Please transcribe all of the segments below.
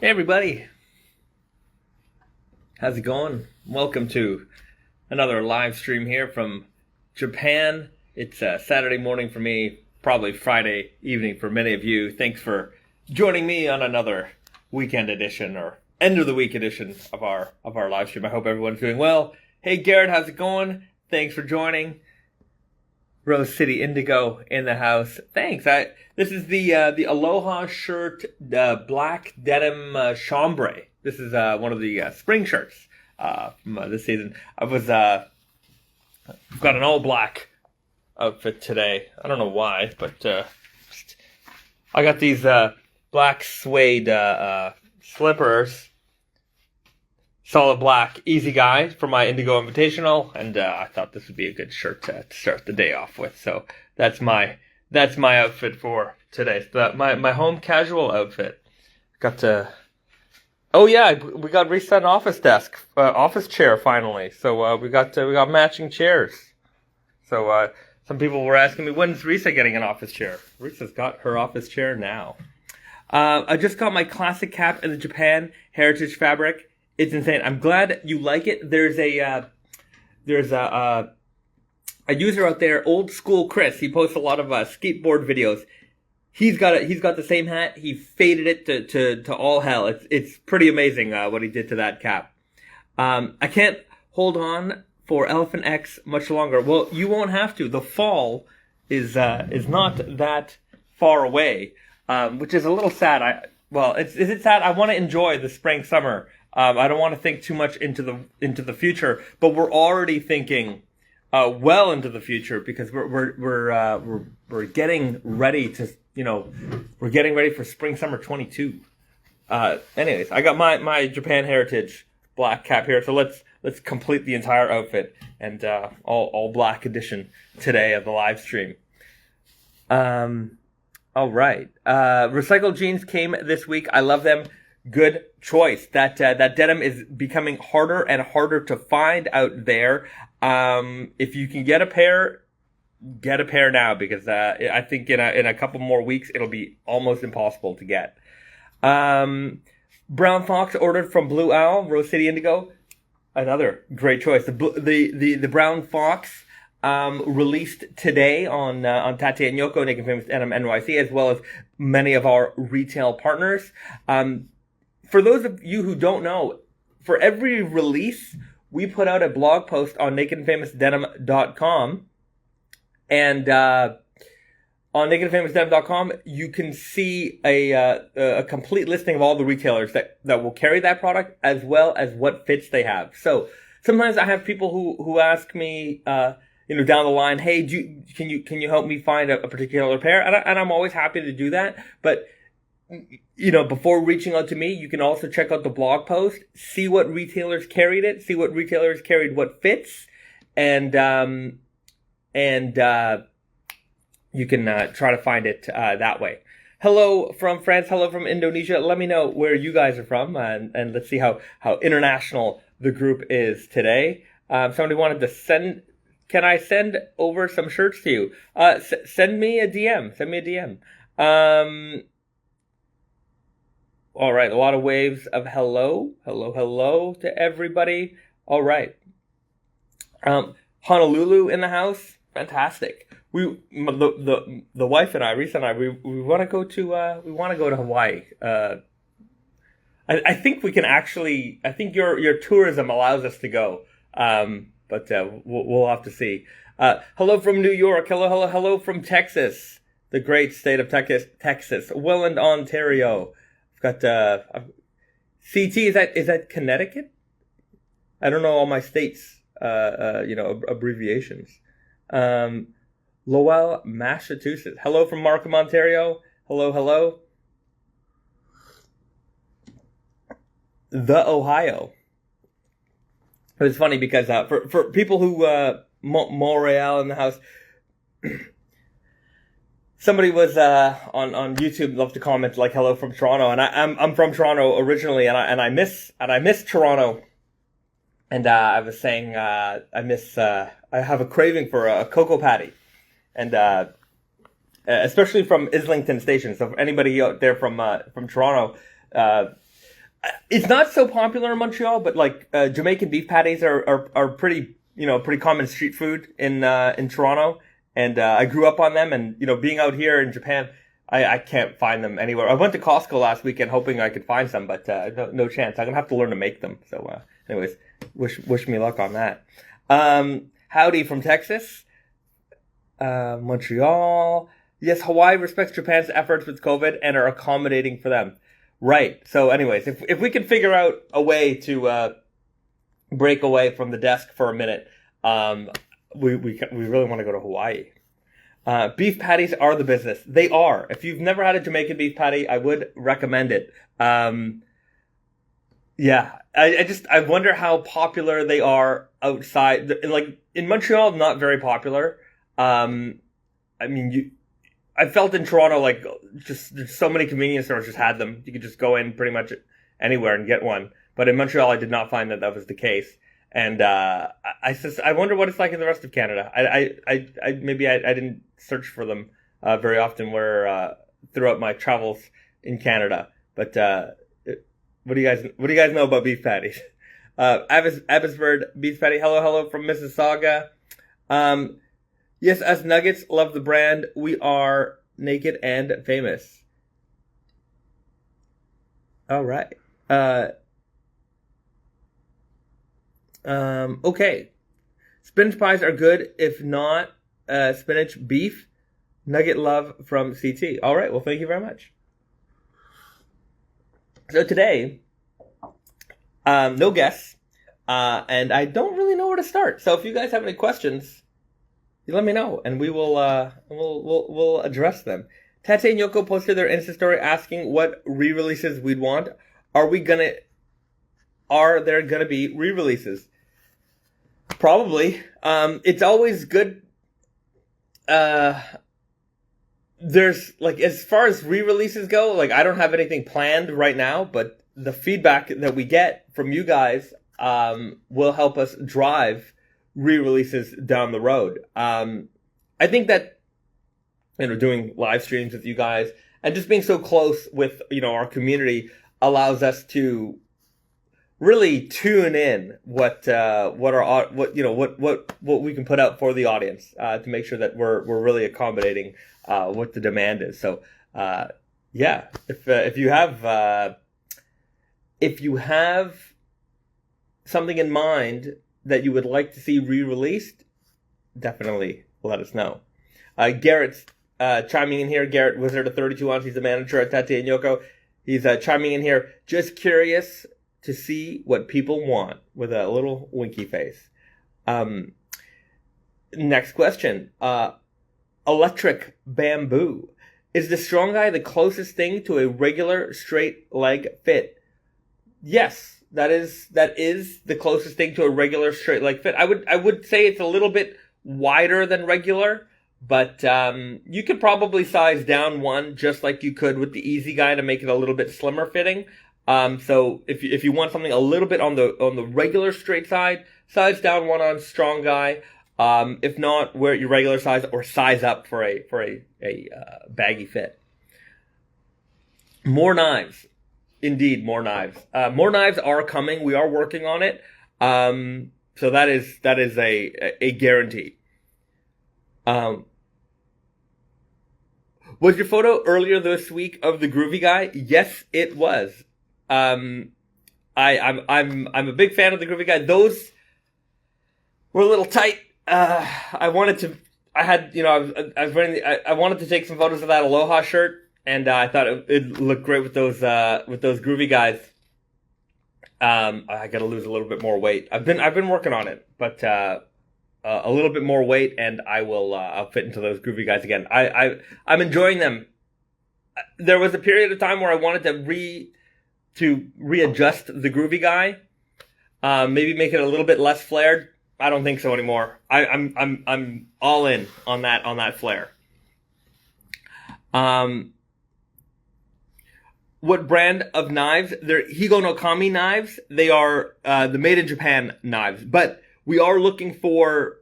Hey everybody, how's it going? Welcome to another live stream here from Japan. It's Saturday morning for me, probably Friday evening for many of you. Thanks for joining me on another weekend edition or end of the week edition of our live stream. I hope everyone's doing well. Hey Garrett, how's it going? Thanks for joining. Rose City Indigo in the house. Thanks. This is the Aloha shirt, black denim chambray. This is one of the spring shirts from this season. I've got an all black outfit today. I don't know why, but I got these black suede slippers. Solid black, easy guy for my Indigo Invitational, and I thought this would be a good shirt to start the day off with. So that's my outfit for today. So my home casual outfit. Got to. Oh yeah, we got Risa an office chair finally. So we got matching chairs. So some people were asking me, when's Risa getting an office chair? Risa's got her office chair now. I just got my classic cap in the Japan heritage fabric. It's insane. I'm glad you like it. There's a user out there, old school Chris. He posts a lot of skateboard videos. He's got the same hat. He faded it to all hell. It's pretty amazing what he did to that cap. I can't hold on for Elephant X much longer. Well, you won't have to. The fall is not that far away, which is a little sad. Is it sad? I want to enjoy the spring summer. I don't want to think too much into the future, but we're already thinking well into the future because we're getting ready to we're getting ready for spring summer 22. Anyways, I got my Japan Heritage black cap here, so let's complete the entire outfit and all black edition today of the live stream. All right, recycled jeans came this week. I love them. Good choice. That denim is becoming harder and harder to find out there. If you can get a pair now because I think in a couple more weeks it'll be almost impossible to get. Brown Fox ordered from Blue Owl, Rose City Indigo. Another great choice. The Brown Fox released today on Tate and Yoko, Naked Famous Denim NYC, as well as many of our retail partners. For those of you who don't know, for every release, we put out a blog post on nakedandfamousdenim.com. And on nakedandfamousdenim.com, you can see a complete listing of all the retailers that will carry that product, as well as what fits they have. So sometimes I have people who ask me, down the line, hey, can you help me find a particular pair? And I'm always happy to do that. But before reaching out to me, you can also check out the blog post, see what retailers carried what fits, and you can try to find it that way. Hello from France, hello from Indonesia. Let me know where you guys are from, and let's see how international the group is today. Somebody wanted to send. Can I send over some shirts to you? Send me a DM. All right, a lot of waves of hello to everybody. All right, Honolulu in the house, fantastic. The wife and I, Risa and I, we want to go to Hawaii. I think we can actually. I think your tourism allows us to go, but we'll have to see. Hello from New York. Hello from Texas, the great state of Texas, Welland, Ontario. Got CT. Is that Connecticut? I don't know all my states. Abbreviations. Lowell, Massachusetts. Hello from Markham, Ontario. Hello. The Ohio. It was funny because for people who Montreal in the house. Somebody was on YouTube loved to comment like hello from Toronto, and I'm from Toronto originally, and I miss Toronto, and I was saying I have a craving for a cocoa patty, and especially from Islington Station. So for anybody out there from Toronto, It's not so popular in Montreal, but like Jamaican beef patties are pretty pretty common street food in Toronto, and I grew up on them. And being out here in Japan, I can't find them anywhere. I went to Costco last weekend hoping I could find some, but no chance. I'm gonna have to learn to make them. So, anyways, wish me luck on that. Howdy from Texas, Montreal. Yes, Hawaii respects Japan's efforts with COVID and are accommodating for them. Right. So anyways, if we can figure out a way to break away from the desk for a minute, we really want to go to Hawaii. Beef patties are the business. They are. If you've never had a Jamaican beef patty, I would recommend it. Yeah, I wonder how popular they are outside. Like in Montreal, not very popular. I felt in Toronto, like, there's so many convenience stores just had them. You could just go in pretty much anywhere and get one. But in Montreal, I did not find that was the case. And, I wonder what it's like in the rest of Canada. I didn't search for them, very often throughout my travels in Canada. But, what do you guys know about beef patties? Abbotsford beef patty. Hello from Mississauga. Yes, us Nuggets love the brand. We are naked and famous. All right. Okay. Spinach pies are good. If not, spinach beef. Nugget love from CT. All right. Well, thank you very much. So today, no guests, and I don't really know where to start. So if you guys have any questions, you let me know, and we will we'll address them. Tate and Yoko posted their Insta story asking what re-releases we'd want. Are there gonna be re-releases? Probably. It's always good. There's like, as far as re-releases go, like I don't have anything planned right now, but the feedback that we get from you guys will help us drive re-releases down the road. I think that, doing live streams with you guys and just being so close with, our community allows us to really tune in what we can put out for the audience, to make sure that we're really accommodating, what the demand is. So, yeah, if you have something in mind that you would like to see re-released, definitely let us know. Garrett's chiming in here. Garrett Wizard of 32 ounce. He's the manager at Tate and Yoko. He's chiming in here. Just curious to see what people want, with a little winky face. Next question. Electric bamboo. Is the strong guy the closest thing to a regular straight leg fit? Yes. That is the closest thing to a regular straight leg fit. I would say it's a little bit wider than regular, but you could probably size down one just like you could with the Easy Guy to make it a little bit slimmer fitting. So if you want something a little bit on the regular straight side, size down one on strong guy. If not, wear your regular size or size up for a baggy fit. More knives. Indeed, more knives. More knives are coming. We are working on it. So that is a guarantee. Was your photo earlier this week of the Groovy Guy? Yes, it was. I'm a big fan of the Groovy Guy. Those were a little tight. I wanted to take some photos of that Aloha shirt. And I thought it looked great with those Groovy Guys. I got to lose a little bit more weight. I've been working on it, but a little bit more weight, and I'll fit into those Groovy Guys again. I'm enjoying them. There was a period of time where I wanted to readjust the Groovy Guy, maybe make it a little bit less flared. I don't think so anymore. I'm all in on that flare. What brand of knives? They're Higo no Kami knives. They are the made in Japan knives. But we are looking for,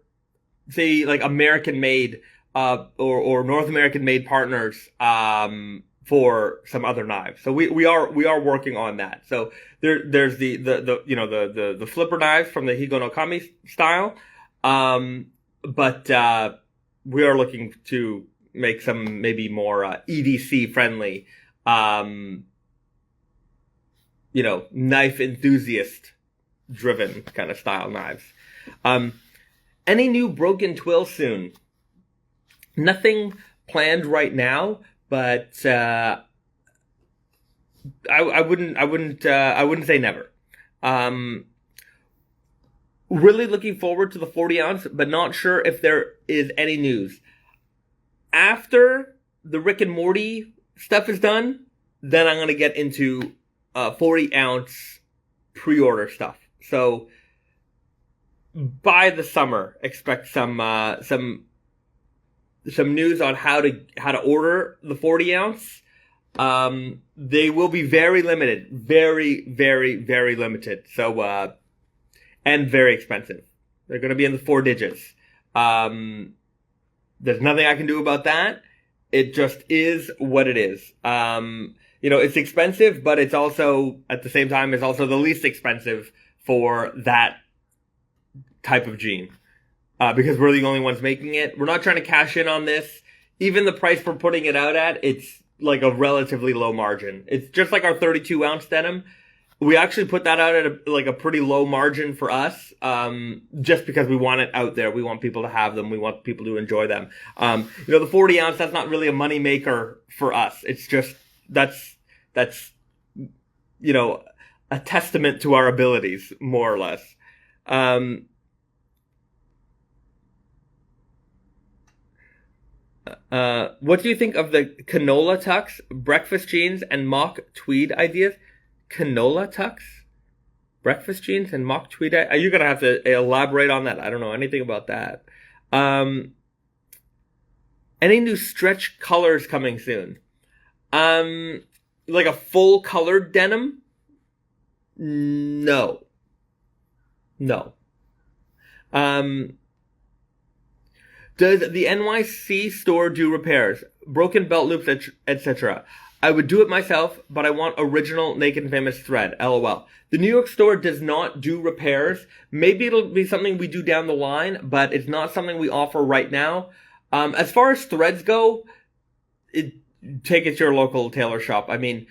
say, like American made or North American made partners for some other knives. So we are working on that. So there's the flipper knives from the Higo no Kami style. But we are looking to make some maybe more EDC friendly, knife enthusiast driven kind of style knives. Any new broken twill soon? Nothing planned right now, but I wouldn't say never. Really looking forward to the 40 ounce, but not sure if there is any news. After the Rick and Morty stuff is done, then I'm gonna get into 40 ounce pre-order stuff. So by the summer, expect some news on how to order the 40 ounce. They will be very limited, very, very, very limited. So, and very expensive. They're going to be in the 4 digits. There's nothing I can do about that. It just is what it is. It's expensive, but it's also, at the same time, it's also the least expensive for that type of jean. Because we're the only ones making it. We're not trying to cash in on this. Even the price we're putting it out at, it's like a relatively low margin. It's just like our 32 ounce denim. We actually put that out at a pretty low margin for us, just because we want it out there. We want people to have them. We want people to enjoy them. The 40 ounce, that's not really a money maker for us. It's just, that's, a testament to our abilities, more or less. What do you think of the canola tux, breakfast jeans, and mock tweed ideas? Canola tux, breakfast jeans, and mock tweed. You're gonna have to elaborate on that. I don't know anything about that. Any new stretch colors coming soon? Like a full colored denim? No. Does the NYC store do repairs? Broken belt loops, etc.? I would do it myself, but I want original Naked and Famous thread. LOL. The New York store does not do repairs. Maybe it'll be something we do down the line, but it's not something we offer right now. As far as threads go, take it to your local tailor shop. I mean,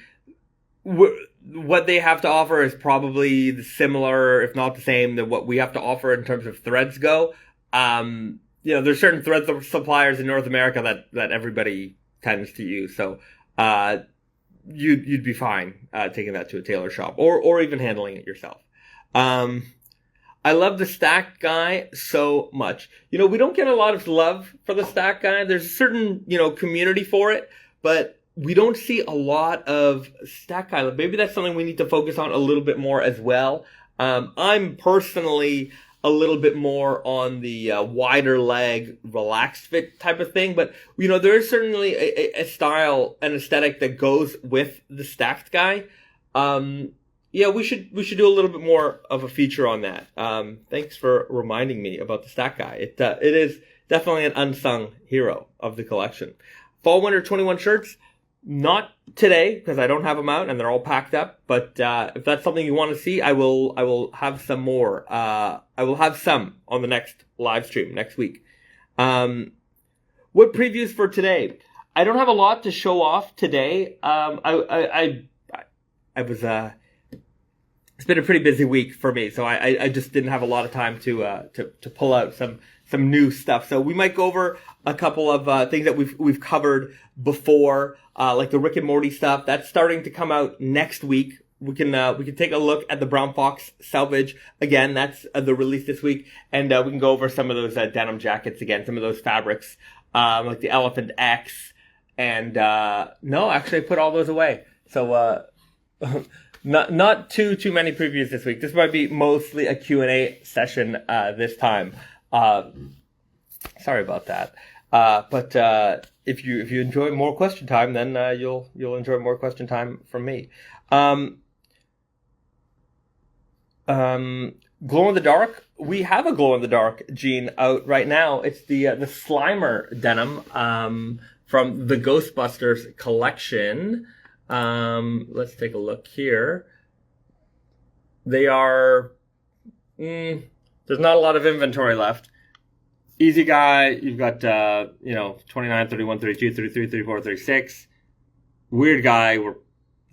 what they have to offer is probably similar, if not the same, than what we have to offer in terms of threads go. There's certain thread suppliers in North America that everybody tends to use. So, you'd be fine, taking that to a tailor shop or even handling it yourself. I love the stack guy so much. We don't get a lot of love for the stack guy. There's a certain, community for it, but we don't see a lot of stack guy. Maybe that's something we need to focus on a little bit more as well. I'm personally a little bit more on the wider leg, relaxed fit type of thing. But, there is certainly a style and aesthetic that goes with the stacked guy. We should do a little bit more of a feature on that. Thanks for reminding me about the stack guy. It is definitely an unsung hero of the collection. Fall Winter 21 shirts, not today because I don't have them out and they're all packed up. But if that's something you want to see, I will have some more. I will have some on the next live stream next week. What previews for today? I don't have a lot to show off today. I was it's been a pretty busy week for me, so I just didn't have a lot of time to pull out some new stuff. So we might go over a couple of things that we've covered before, like the Rick and Morty stuff. That's starting to come out next week. We can take a look at the Brown Fox Selvedge again. That's the release this week, and we can go over some of those denim jackets again, some of those fabrics, like the Elephant X. And no, actually, I put all those away. So not too many previews this week. This might be mostly a Q&A session this time. Sorry about that. But if you enjoy more question time, then you'll enjoy more question time from me. Glow in the dark. We have a glow in the dark jean out right now. It's the Slimer denim from the Ghostbusters collection. Let's take a look here. They are... there's not a lot of inventory left. Easy Guy, you've got, 29, 31, 32, 33, 34, 36. Weird Guy, where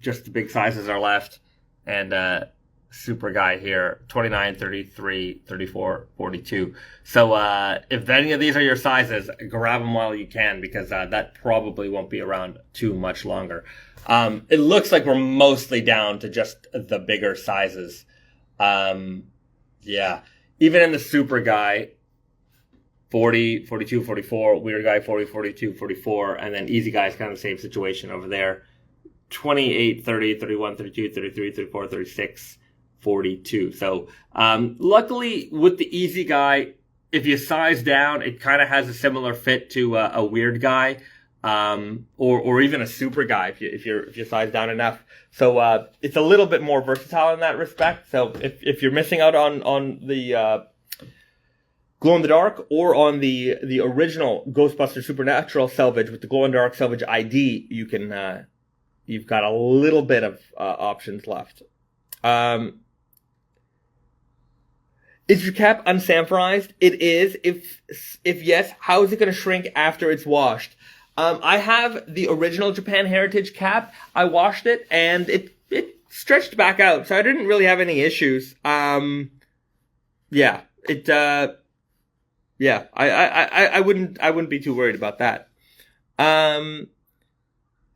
just the big sizes are left. And Super Guy here, 29, 33, 34, 42. So if any of these are your sizes, grab them while you can, because that probably won't be around too much longer. It looks like we're mostly down to just the bigger sizes. Yeah. Even in the Super Guy, 40, 42, 44, Weird Guy, 40, 42, 44, and then Easy Guy is kind of the same situation over there. 28, 30, 31, 32, 33, 34, 36, 42. So, luckily with the Easy Guy, if you size down, it kind of has a similar fit to a Weird Guy, or even a Super Guy if you size down enough. So, it's a little bit more versatile in that respect. So if you're missing out on the, glow in the dark, or on the original Ghostbusters Supernatural Selvedge with the glow in the dark Selvedge ID, you can, you've got a little bit of options left. Is your cap unsanforized? It is. If yes, how is it going to shrink after it's washed? I have the original Japan Heritage cap. I washed it and it stretched back out, so I didn't really have any issues. I wouldn't be too worried about that.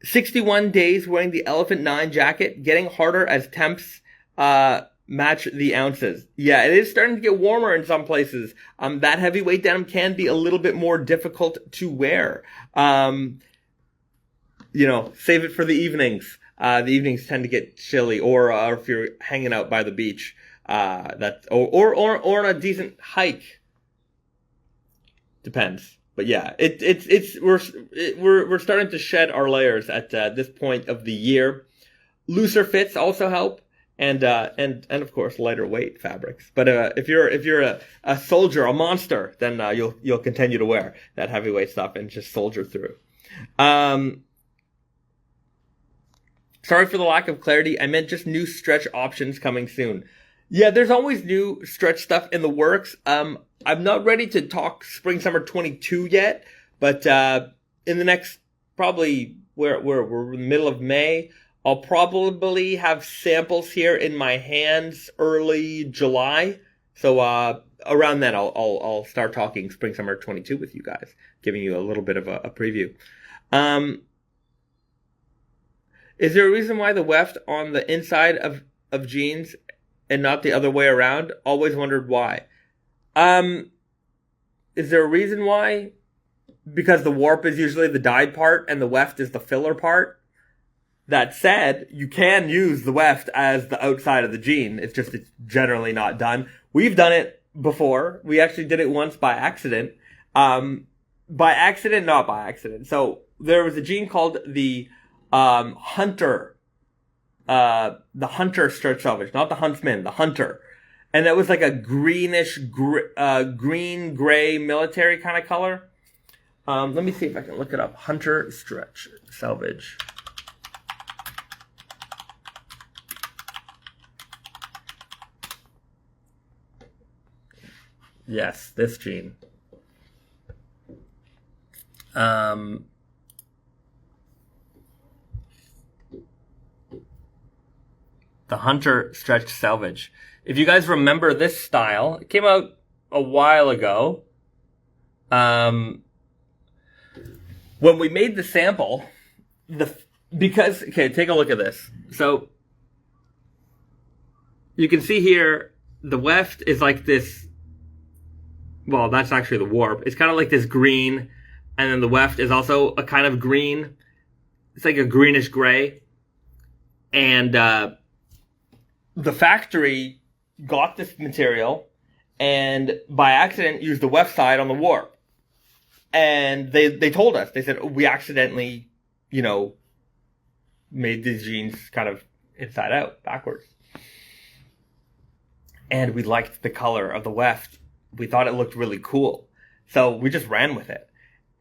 61 days wearing the Elephant 9 jacket, getting harder as temps match the ounces. Yeah, it is starting to get warmer in some places. That heavyweight denim can be a little bit more difficult to wear. Save it for the evenings. The evenings tend to get chilly, or if you're hanging out by the beach, or on a decent hike. Depends. But yeah, we're starting to shed our layers at this point of the year. Looser fits also help, and of course lighter weight fabrics. But if you're a soldier, a monster, then you'll continue to wear that heavyweight stuff and just soldier through. Sorry for the lack of clarity. I meant just new stretch options coming soon. Yeah, there's always new stretch stuff in the works. I'm not ready to talk spring summer 22 yet, but in the next probably we're in the middle of May, I'll probably have samples here in my hands early July. So around then I'll start talking spring summer 22 with you guys, giving you a little bit of a preview. Is there a reason why the weft on the inside of jeans and not the other way around? Always wondered why. Is there a reason why? Because the warp is usually the dyed part and the weft is the filler part. That said, you can use the weft as the outside of the jean. It's generally not done. We've done it before. We actually did it once by accident. Not by accident. So there was a jean called the Hunter. The Hunter stretch selvage, not the Huntsman, the Hunter. And that was like a greenish, green-gray military kind of color. Let me see if I can look it up. Hunter stretch selvage. Yes, this jean. The Hunter stretched selvage. If you guys remember this style, it came out a while ago. When we made the sample, take a look at this. So you can see here, the weft is like this. Well, that's actually the warp. It's kind of like this green, and then the weft is also a kind of green. It's like a greenish gray, and the factory got this material and by accident used the weft side on the warp. And they told us, they said, we accidentally, made these jeans kind of inside out, backwards. And we liked the color of the weft. We thought it looked really cool. So we just ran with it.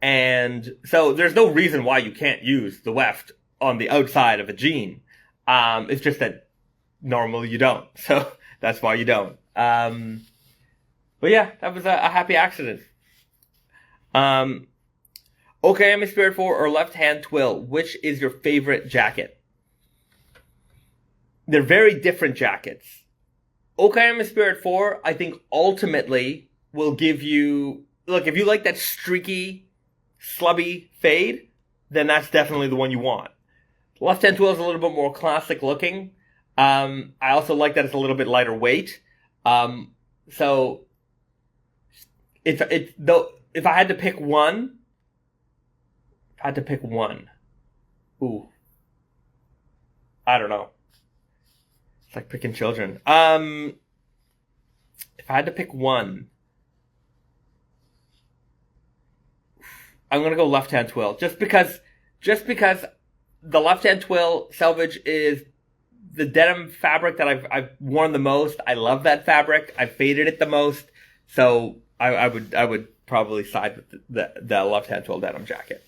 And so there's no reason why you can't use the weft on the outside of a jean. It's just that normally you don't. So that's why you don't. But yeah, that was a happy accident. Okay, I'm a Spirit 4 or Left Hand Twill. Which is your favorite jacket? They're very different jackets. Okay, I'm a Spirit 4, I think ultimately will give you... Look, if you like that streaky, slubby fade, then that's definitely the one you want. Left Hand Twill is a little bit more classic looking. I also like that it's a little bit lighter weight. So if I had to pick one, ooh, I don't know. It's like picking children. If I had to pick one, I'm gonna go Left Hand Twill. Just because the Left Hand Twill Selvedge is the denim fabric that I've worn the most. I love that fabric. I faded it the most. So I would probably side with the Left Hand Twill denim jacket.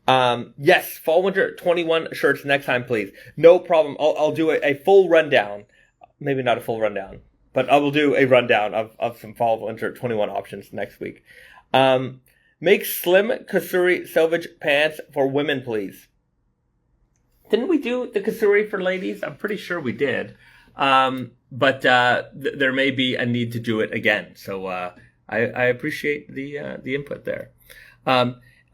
Yes, fall winter 21 shirts next time, please. No problem. I'll do a full rundown. Maybe not a full rundown, but I will do a rundown of some fall winter 21 options next week. Make slim Kasuri Selvedge pants for women, please. Didn't we do the Kasuri for ladies? I'm pretty sure we did. But there may be a need to do it again. So I appreciate the input there.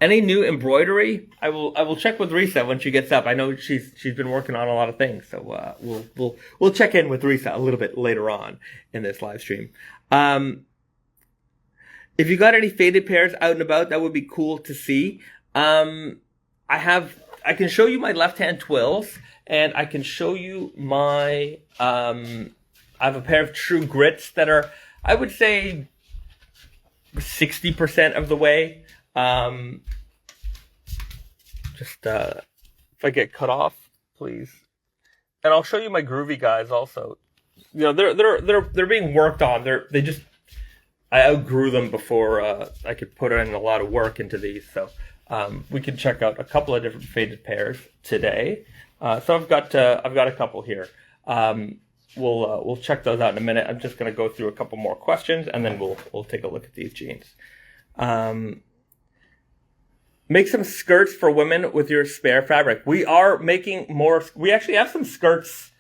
Any new embroidery? I will check with Risa when she gets up. I know she's been working on a lot of things, so we'll check in with Risa a little bit later on in this live stream. If you got any faded pairs out and about, that would be cool to see. I can show you my Left Hand Twills, and I can show you my I have a pair of True Grits that are, I would say, 60% of the way. If I get cut off, please. And I'll show you my Groovy Guys also. You know, they're being worked on. I outgrew them before I could put in a lot of work into these. So we can check out a couple of different faded pairs today. So I've got a couple here. We'll check those out in a minute. I'm just going to go through a couple more questions, and then we'll take a look at these jeans. Make some skirts for women with your spare fabric. We are making more. We actually have some skirts.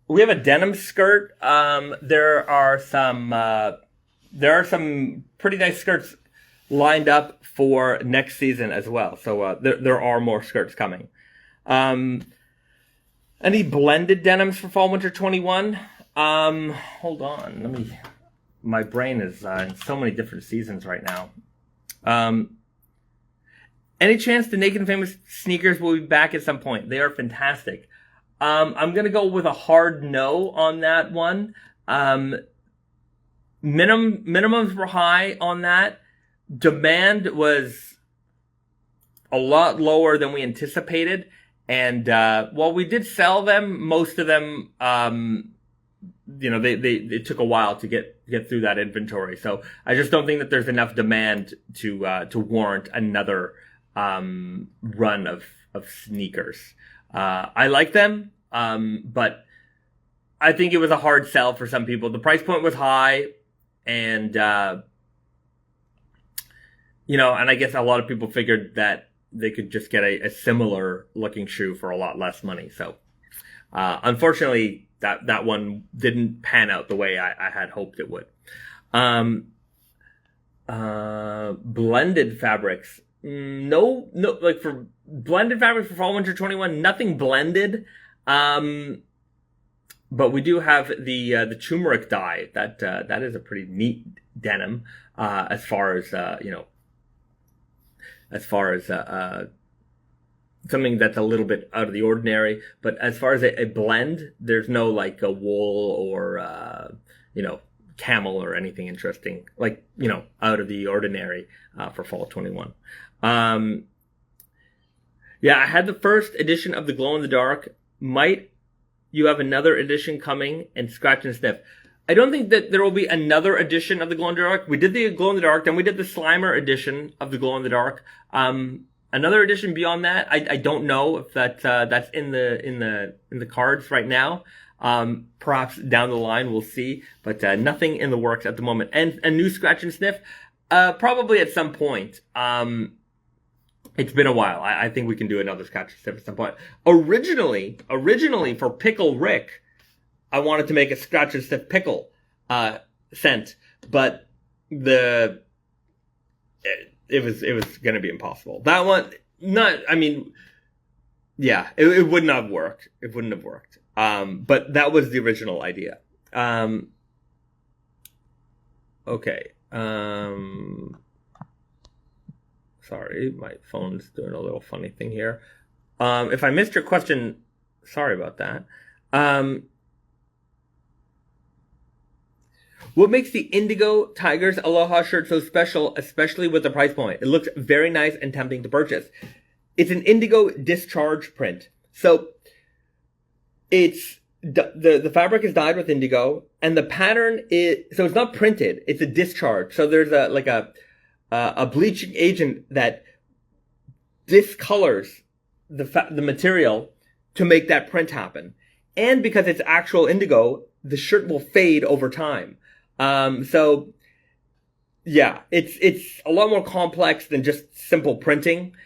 We have a denim skirt. There are some pretty nice skirts lined up for next season as well. So there are more skirts coming. Any blended denims for fall winter 21? Hold on. My brain is in so many different seasons right now. Any chance the Naked and Famous sneakers will be back at some point? They are fantastic. I'm going to go with a hard no on that one. Minimums were high on that. Demand was a lot lower than we anticipated. And while we did sell them, most of them, it took a while to get through that inventory. So I just don't think that there's enough demand to warrant another run of sneakers. I like them, but I think it was a hard sell for some people. The price point was high, and and I guess a lot of people figured that they could just get a similar looking shoe for a lot less money. So unfortunately, that one didn't pan out the way I had hoped it would. Blended fabrics. No, like for blended fabrics for fall winter 21, nothing blended. But we do have the turmeric dye. That is a pretty neat denim, as far as something that's a little bit out of the ordinary. But as far as a blend, there's no like a wool or camel or anything interesting, like, out of the ordinary, for fall 21. I had the first edition of the glow in the dark. Might you have another edition coming and scratch and sniff? I don't think that there will be another edition of the glow in the dark. We did the glow in the dark, then we did the Slimer edition of the glow in the dark. Another edition beyond that, I don't know if that's in the cards right now. Perhaps down the line we'll see, but nothing in the works at the moment. And a new scratch and sniff, probably at some point. It's been a while. I think we can do another scratch and sniff at some point. Originally for Pickle Rick, I wanted to make a scratch and sniff pickle scent, but it was going to be impossible. That one, it wouldn't have worked. It wouldn't have worked. But that was the original idea. Okay. Sorry, my phone's doing a little funny thing here. If I missed your question, sorry about that. What makes the Indigo Tigers Aloha shirt so special, especially with the price point? It looks very nice and tempting to purchase. It's an indigo discharge print. So it's the fabric is dyed with indigo, and the pattern so it's not printed. It's a discharge. So there's a bleaching agent that discolors the material to make that print happen. And because it's actual indigo, the shirt will fade over time. So yeah, it's a lot more complex than just simple printing.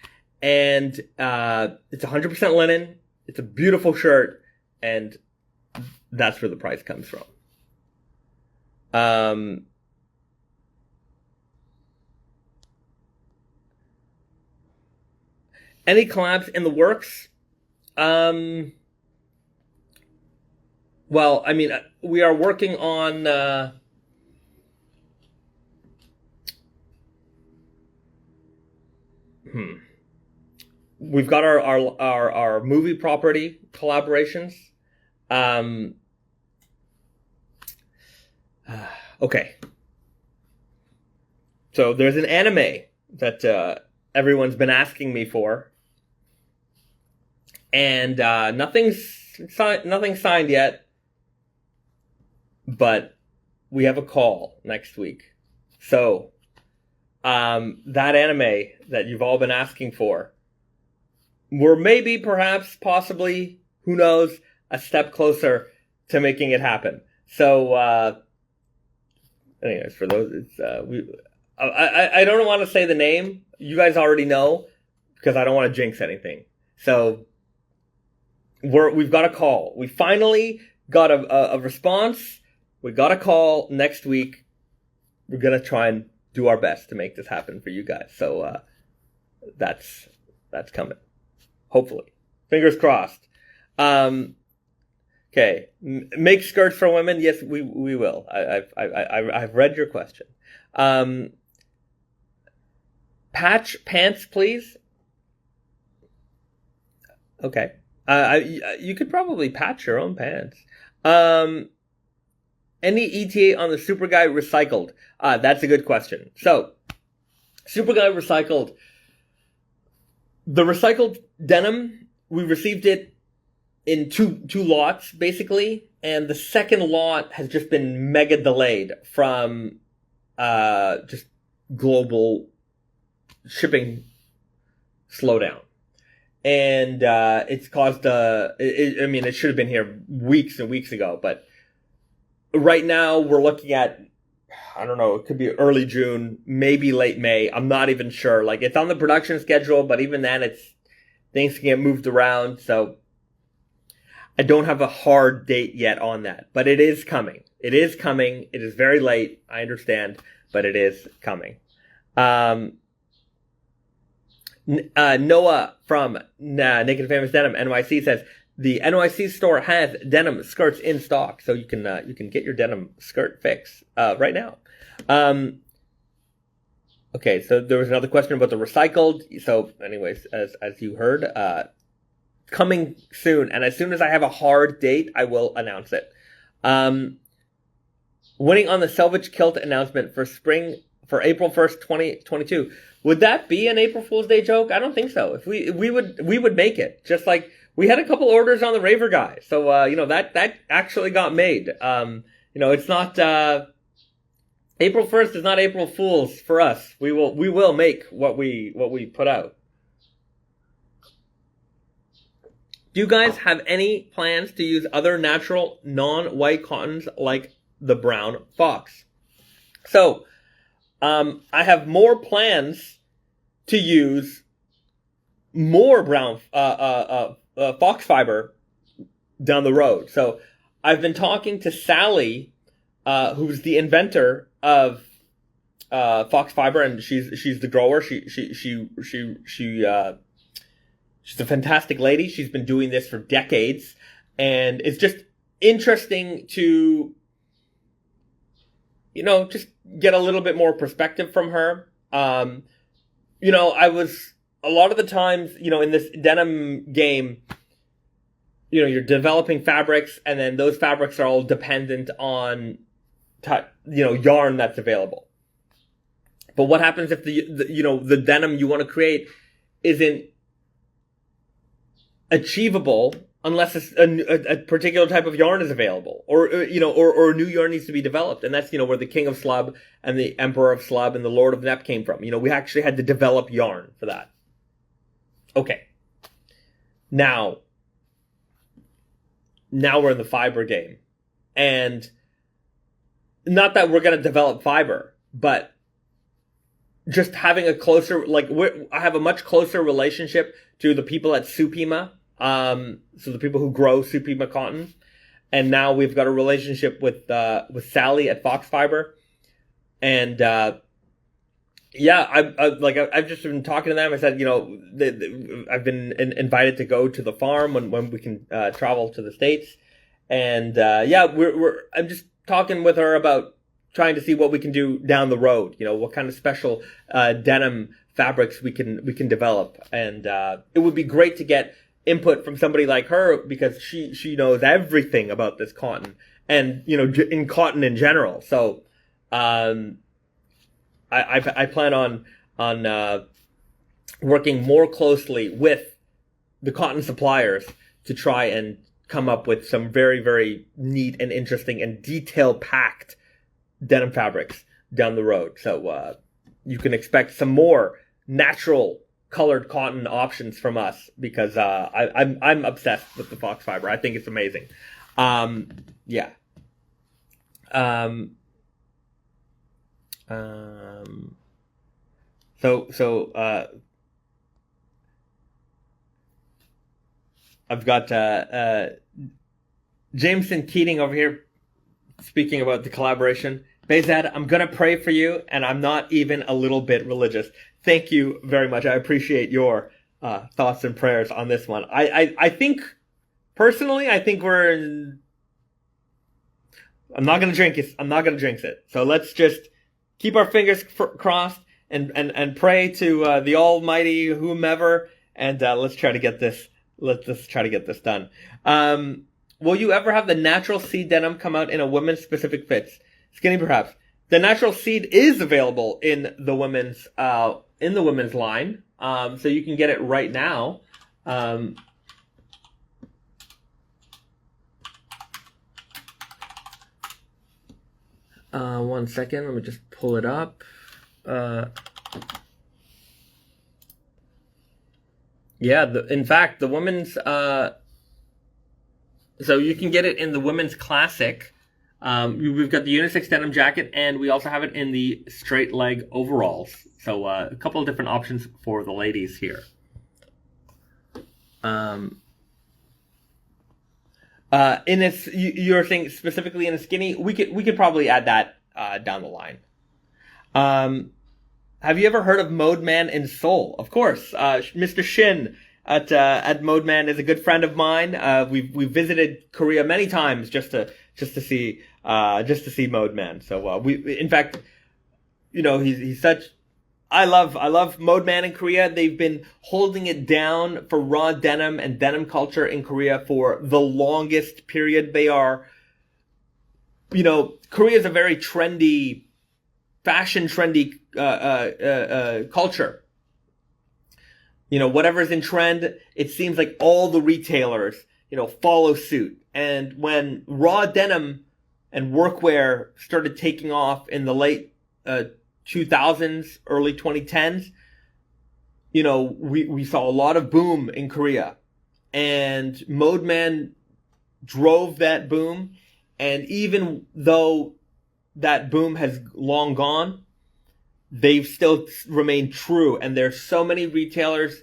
And, it's 100% linen. It's a beautiful shirt. And that's where the price comes from. Any collabs in the works? Well, I mean, we are working on, we've got our movie property collaborations. Okay. So there's an anime that everyone's been asking me for, and nothing's signed yet, but we have a call next week. So that anime that you've all been asking for, we're maybe, perhaps, possibly, who knows, a step closer to making it happen. So, anyways, for those, I don't want to say the name. You guys already know, because I don't want to jinx anything. So, we've got a call. We finally got a response. We got a call next week. We're gonna try and do our best to make this happen for you guys. So, that's coming. Hopefully. Fingers crossed. Okay. Make skirts for women? Yes, we will. I've read your question. Patch pants, please. Okay. You could probably patch your own pants. Any ETA on the Super Guy recycled? That's a good question. So, Super Guy recycled. The recycled denim, we received it in two lots, basically, and the second lot has just been mega delayed from just global shipping slowdown. And it's caused it should have been here weeks and weeks ago, but right now we're looking at, I don't know, it could be early June, maybe late May. I'm not even sure. Like, it's on the production schedule, but even then, things can get moved around. So I don't have a hard date yet on that, but it is coming. It is coming. It is very late. I understand, but it is coming. Noah from Naked and Famous Denim NYC says the NYC store has denim skirts in stock, so you can get your denim skirt fix right now. Okay, so there was another question about the recycled. So, anyways, as you heard, coming soon, and as soon as I have a hard date, I will announce it. Winning on the Selvedge kilt announcement for April 1st, 2022. Would that be an April Fool's Day joke? I don't think so. If we would make it. Just like we had a couple orders on the Raver Guy. So, that actually got made. it's not, April 1st is not April Fool's for us. We will make what we put out. Do you guys have any plans to use other natural non-white cottons like the brown fox? So, I have more plans to use more brown fox fiber down the road. So, I've been talking to Sally, who's the inventor of Foxfibre, and she's the grower. She's a fantastic lady. She's been doing this for decades, and it's just interesting to, just get a little bit more perspective from her. I was, a lot of the times, in this denim game, you're developing fabrics, and then those fabrics are all dependent on, yarn that's available. But what happens if the denim you want to create isn't achievable unless a particular type of yarn is available, or a new yarn needs to be developed, and that's where the King of Slub and the Emperor of Slub and the Lord of Nep came from. We actually had to develop yarn for that. Okay, now we're in the fiber game, and not that we're going to develop fiber, but just having a closer, I have a much closer relationship to the people at Supima, so the people who grow Supima cotton, and now we've got a relationship with Sally at Foxfibre, and I've just been talking to them. I said, I've been invited to go to the farm when we can travel to the States, and I'm just talking with her about trying to see what we can do down the road. What kind of special denim fabrics we can develop, and it would be great to get input from somebody like her, because she knows everything about this cotton and in cotton in general. So I plan on working more closely with the cotton suppliers to try and come up with some very, very neat and interesting and detail-packed denim fabrics down the road. So you can expect some more natural colored cotton options from us, because I'm obsessed with the Foxfibre. I think it's amazing. I've got Jameson Keating over here speaking about the collaboration. Bezad, I'm going to pray for you, and I'm not even a little bit religious. Thank you very much. I appreciate your thoughts and prayers on this one. I think, personally, I'm not going to drink it. I'm not going to jinx it. So let's just keep our fingers crossed and pray to the Almighty whomever, and let's try to get this. Let's just try to get this done. Will you ever have the natural seed denim come out in a women's specific fits? Skinny, perhaps. The natural seed is available in the women's line, so you can get it right now. One second, let me just pull it up. In fact, the women's, so you can get it in the women's classic. We've got the unisex denim jacket, and we also have it in the straight leg overalls. So a couple of different options for the ladies here. In this, you're saying specifically in a skinny, we could probably add that down the line. Have you ever heard of Mode Man in Seoul? Of course, Mr. Shin at Mode Man is a good friend of mine. We've visited Korea many times just to see Mode Man. So in fact, he's such. I love Mode Man in Korea. They've been holding it down for raw denim and denim culture in Korea for the longest period. They are, Korea is a very trendy, fashion-trendy culture. Whatever's in trend, it seems like all the retailers, follow suit. And when raw denim and workwear started taking off in the late 2000s, early 2010s, you know, we saw a lot of boom in Korea. And Mode Man drove that boom. And even though that boom has long gone, they've still remained true. And there's so many retailers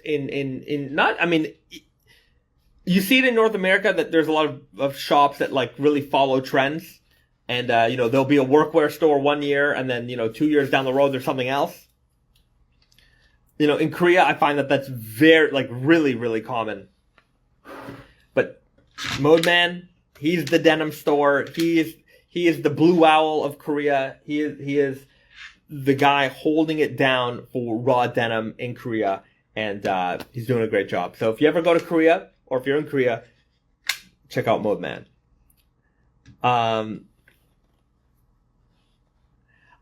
you see it in North America that there's a lot of shops that like really follow trends. And, you know, there'll be a workwear store 1 year and then, you know, 2 years down the road, there's something else. You know, in Korea, I find that that's very, like, really, really common. But Mode Man, he's the denim store. He is the Blue Owl of Korea. He is the guy holding it down for raw denim in Korea. And, he's doing a great job. So if you ever go to Korea, or if you're in Korea, check out Mode Man.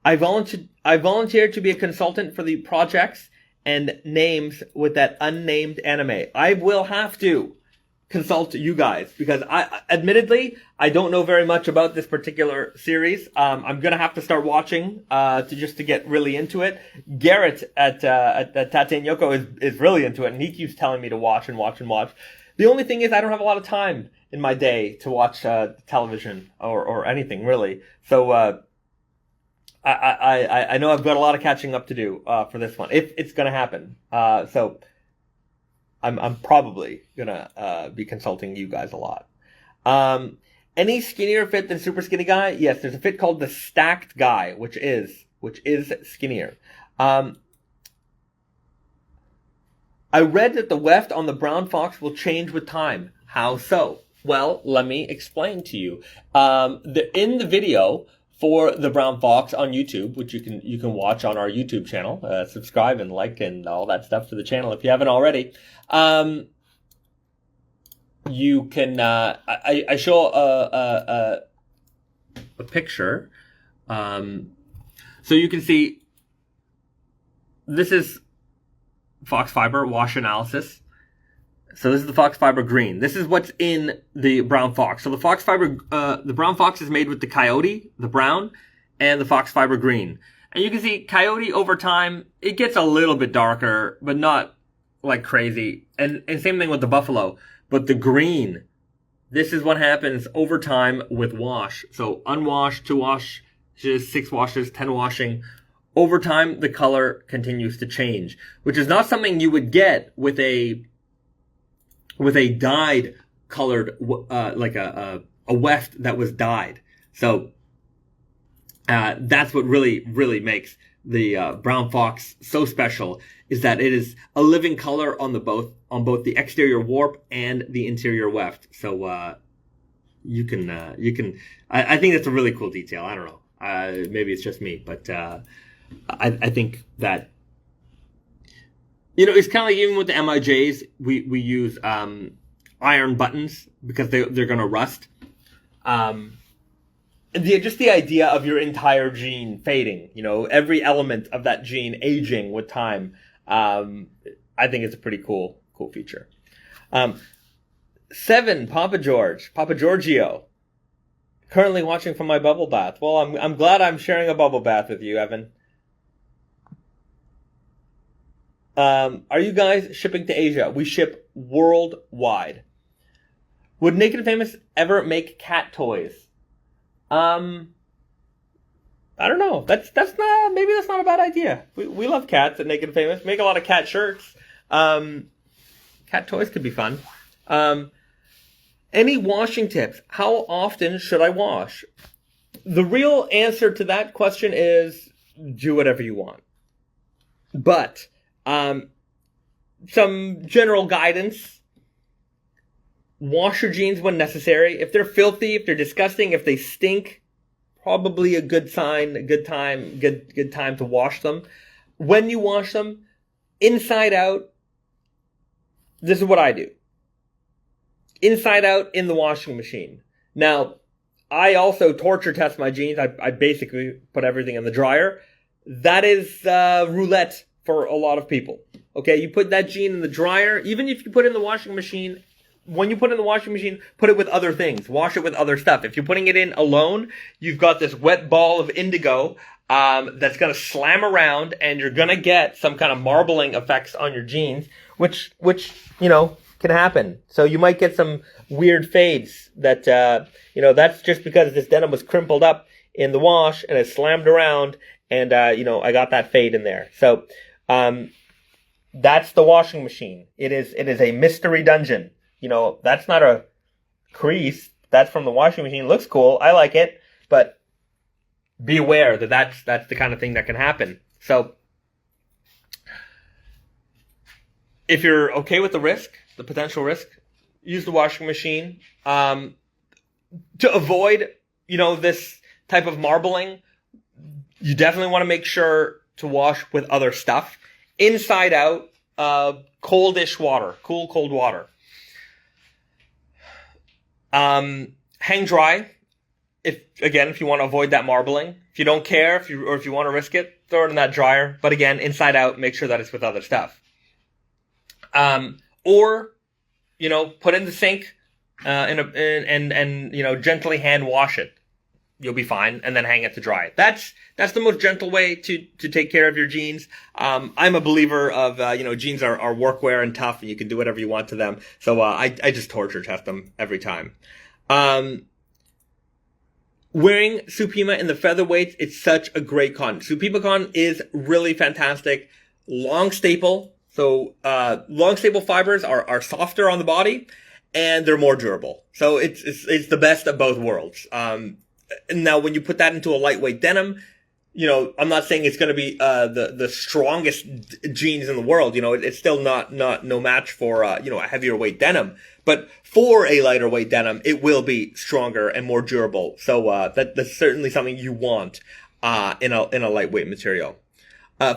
I volunteered to be a consultant for the projects and names with that unnamed anime. I will have to consult you guys because admittedly, I don't know very much about this particular series. I'm gonna have to start watching, to get really into it. Garrett at Tate and Yoko is really into it and he keeps telling me to watch and watch and watch. The only thing is I don't have a lot of time in my day to watch, television or anything really. So, I know I've got a lot of catching up to do, for this one. If it's gonna happen. So, I'm probably gonna, be consulting you guys a lot. Any skinnier fit than Super Skinny Guy? Yes, there's a fit called the Stacked Guy, which is skinnier. I read that the weft on the brown fox will change with time. How so? Well, let me explain to you. In the video for the brown fox on YouTube, which you can watch on our YouTube channel, subscribe and like and all that stuff to the channel if you haven't already. You can I show a picture, so you can see this is Foxfibre wash analysis. So this is the Foxfibre green. This is what's in the brown fox. So the Foxfibre, the brown fox is made with the coyote, the brown, and the Foxfibre green. And you can see coyote over time, it gets a little bit darker, but not like crazy. And same thing with the buffalo. But the green, this is what happens over time with wash. So unwashed, 2 washes, 6 washes, 10 washing. Over time, the color continues to change, which is not something you would get with a dyed colored, like a weft that was dyed. So, that's what really makes the, brown fox so special is that it is a living color on both the exterior warp and the interior weft. So, I think that's a really cool detail. I don't know. Maybe it's just me, but, I think that, you know, it's kind of like even with the MIJs, we use, iron buttons because they're going to rust. Just the idea of your entire jean fading, you know, every element of that jean aging with time, I think it's a pretty cool feature. 7, Papa Giorgio. Currently watching from my bubble bath. Well, I'm glad I'm sharing a bubble bath with you, Evan. Are you guys shipping to Asia? We ship worldwide. Would Naked and Famous ever make cat toys? I don't know. Maybe that's not a bad idea. We love cats at Naked and Famous. Make a lot of cat shirts. Cat toys could be fun. Any washing tips? How often should I wash? The real answer to that question is do whatever you want. But, some general guidance. Wash your jeans when necessary. If they're filthy, if they're disgusting, if they stink, probably a good sign, a good time to wash them. When you wash them, inside out, this is what I do. Inside out in the washing machine. Now, I also torture test my jeans. I basically put everything in the dryer. That is roulette for a lot of people. Okay, you put that jean in the dryer. Even if you put it in the washing machine when you put it in the washing machine, put it with other things. Wash it with other stuff. If you're putting it in alone, you've got this wet ball of indigo that's going to slam around, and you're going to get some kind of marbling effects on your jeans, which can happen. So you might get some weird fades that, that's just because this denim was crimpled up in the wash and it slammed around, and, I got that fade in there. So, that's the washing machine. It is a mystery dungeon. That's not a crease. That's from the washing machine. Looks cool. I like it, but be aware that that's the kind of thing that can happen. So, if you're okay with the potential risk, use the washing machine. To avoid, this type of marbling, you definitely want to make sure to wash with other stuff. Inside out, coldish water, cold water. Hang dry. If you want to avoid that marbling. If you don't care, if you want to risk it, throw it in that dryer. But again, inside out, make sure that it's with other stuff. Or put it in the sink, and gently hand wash it. You'll be fine, and then hang it to dry. That's the most gentle way to take care of your jeans. I'm a believer of, jeans are workwear and tough, and you can do whatever you want to them. So, I just torture test them every time. Wearing Supima in the featherweights, it's such a great cotton. Supima cotton is really fantastic. Long staple. So, long staple fibers are softer on the body, and they're more durable. So it's the best of both worlds. Now, when you put that into a lightweight denim, I'm not saying it's going to be the strongest jeans in the world. It's still not no match for a heavier weight denim. But for a lighter weight denim, it will be stronger and more durable. So that's certainly something you want in a lightweight material.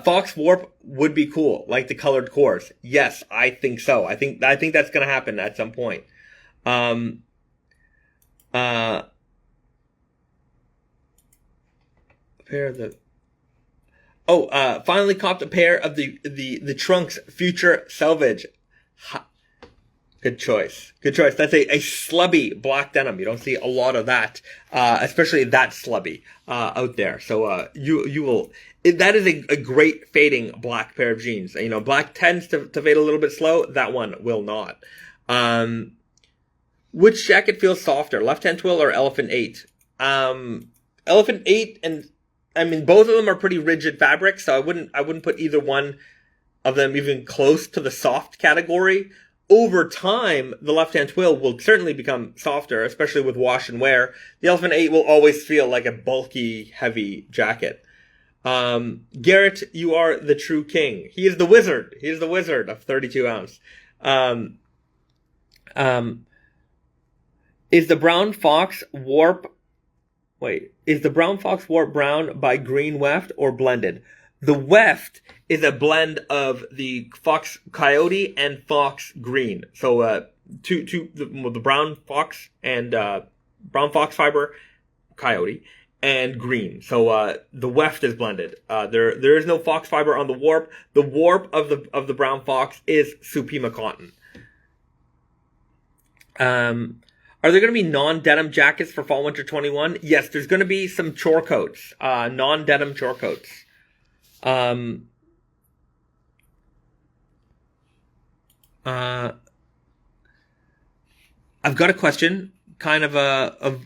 Fox Warp would be cool, like the colored cores. Yes, I think so. I think that's going to happen at some point. Finally copped a pair of the Trunks Future Selvedge. Good choice. That's a slubby black denim. You don't see a lot of that, especially that slubby, out there. So, you will, that is a great fading black pair of jeans. Black tends to fade a little bit slow. That one will not. Which jacket feels softer, Left Hand Twill or Elephant 8? Elephant 8 both of them are pretty rigid fabrics, so I wouldn't put either one of them even close to the soft category. Over time, the Left Hand Twill will certainly become softer, especially with wash and wear. The Elephant 8 will always feel like a bulky, heavy jacket. Garrett, you are the true king. He is the wizard. He is the wizard of 32 ounce. Is the Brown Fox Warp brown by Green Weft or blended? The Weft is a blend of the Fox Coyote and Fox Green. So, the Brown Fox and, Brown Foxfibre Coyote and Green. So, the Weft is blended. There is no Foxfibre on the Warp. The Warp of the Brown Fox is Supima cotton. Are there going to be non-denim jackets for Fall Winter 21? Yes, there's going to be some chore coats, non-denim chore coats. I've got a question, kind of a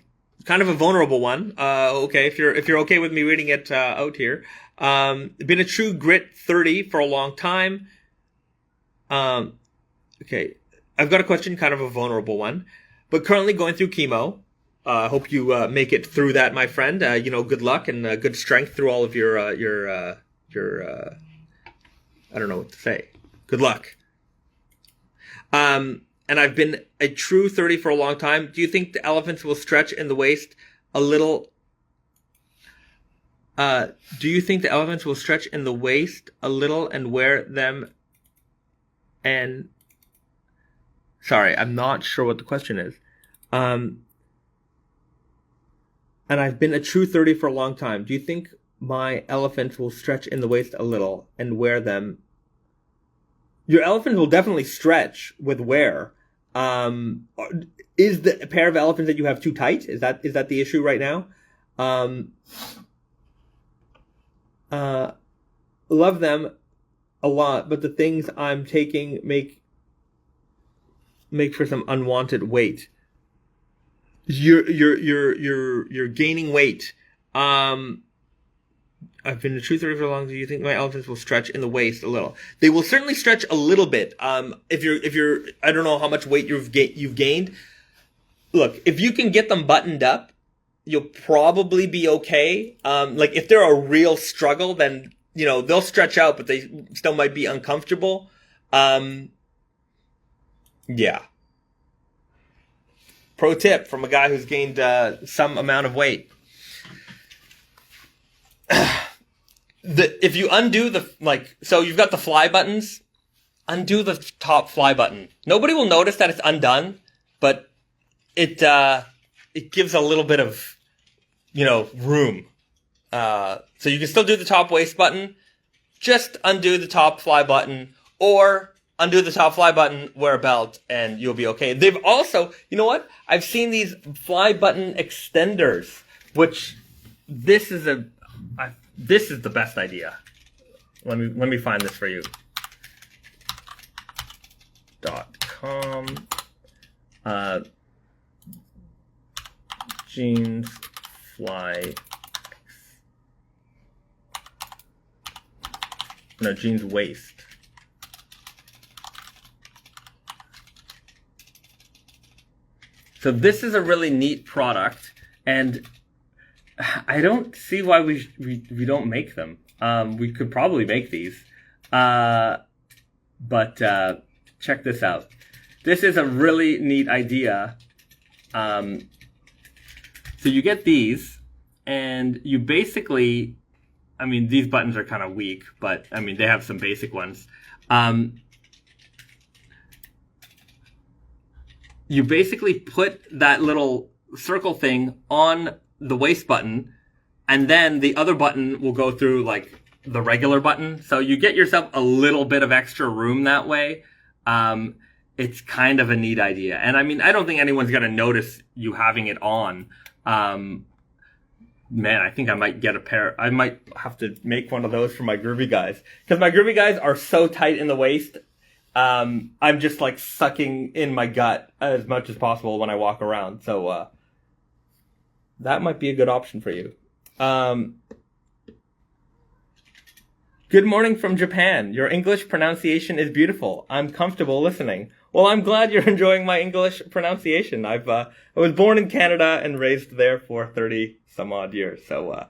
vulnerable one. Okay, if you're okay with me reading it out here. Been a true grit 30 for a long time. Okay, I've got a question, kind of a vulnerable one. But currently going through chemo. Hope you make it through that, my friend. Good luck and good strength through all of your I don't know what to say. Good luck. And I've been a true 30 for a long time. Do you think the elephants will stretch in the waist a little? Do you think the elephants will stretch in the waist a little and wear them and... Sorry, I'm not sure what the question is. And I've been a true 30 for a long time. Do you think my elephants will stretch in the waist a little and wear them? Your elephant will definitely stretch with wear. Is the pair of elephants that you have too tight? Is that the issue right now? Love them a lot, but the things I'm taking make for some unwanted weight. You're gaining weight. I've been a truther for long. Do you think my elephants will stretch in the waist a little? They will certainly stretch a little bit. If you're, I don't know how much weight you've gained. Look, if you can get them buttoned up, you'll probably be okay. Like if they're a real struggle, then, you know, they'll stretch out, but they still might be uncomfortable. Yeah. Pro tip from a guy who's gained, some amount of weight. If you undo so you've got the fly buttons, undo the top fly button. Nobody will notice that it's undone, but it gives a little bit of, you know, room. So you can still do the top waist button, just undo the top fly button, or undo the top fly button, wear a belt, and you'll be okay. They've also, you know what? I've seen these fly button extenders, which this is the best idea. Let me find this for you. .com jeans fly jeans waist. So this is a really neat product, and I don't see why we don't make them. We could probably make these, but check this out. This is a really neat idea. So you get these, and you basically, I mean, these buttons are kind of weak, but I mean, they have some basic ones. You basically put that little circle thing on the waist button, and then the other button will go through like the regular button. So you get yourself a little bit of extra room that way. It's kind of a neat idea. And I mean, I don't think anyone's going to notice you having it on. Man, I think I might get a pair. I might have to make one of those for my Groovy Guys, because my Groovy Guys are so tight in the waist. I'm just like sucking in my gut as much as possible when I walk around. So, that might be a good option for you. Good morning from Japan. Your English pronunciation is beautiful. I'm comfortable listening. Well, I'm glad you're enjoying my English pronunciation. I was born in Canada and raised there for 30 some odd years. So,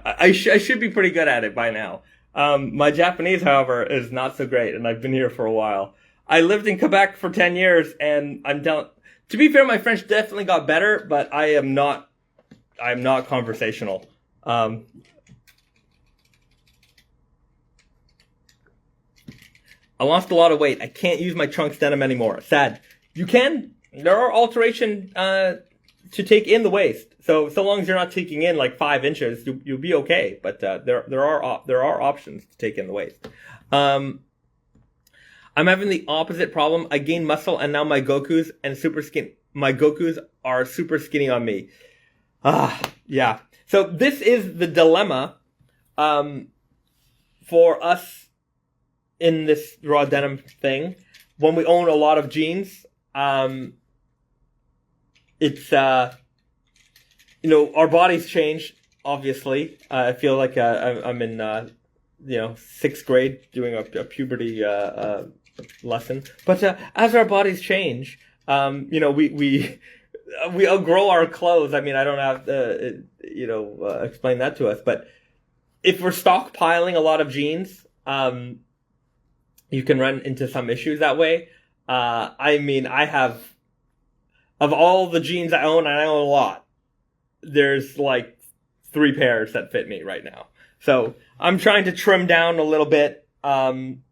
I should be pretty good at it by now. My Japanese, however, is not so great, and I've been here for a while. I lived in Quebec for 10 years, and to be fair, my French definitely got better, but I'm not conversational. I lost a lot of weight. I can't use my trunks denim anymore. Sad. You can. There are alteration to take in the waist. So long as you're not taking in like 5 inches, you'll be okay. But there are options to take in the waist. I'm having the opposite problem. I gained muscle, and now my Gokus are super skinny on me. Yeah. So this is the dilemma for us in this raw denim thing. When we own a lot of jeans, it's our bodies change. Obviously, I feel like I'm in 6th grade doing a puberty lesson. But as our bodies change, we outgrow our clothes. I mean, I don't have to, explain that to us. But if we're stockpiling a lot of jeans, you can run into some issues that way. I mean, I have, of all the jeans I own, and I own a lot, there's like 3 pairs that fit me right now. So I'm trying to trim down a little bit, and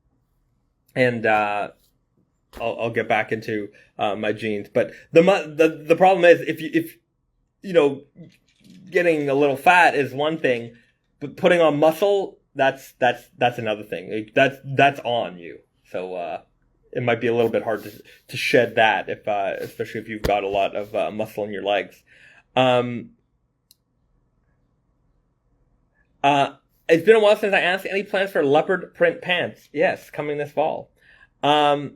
I'll get back into my jeans. But the problem is if getting a little fat is one thing, but putting on muscle, that's another thing. That's on you. So it might be a little bit hard to shed that if especially if you've got a lot of muscle in your legs. It's been a while since I asked. Any plans for leopard print pants? Yes, coming this fall. Sorry,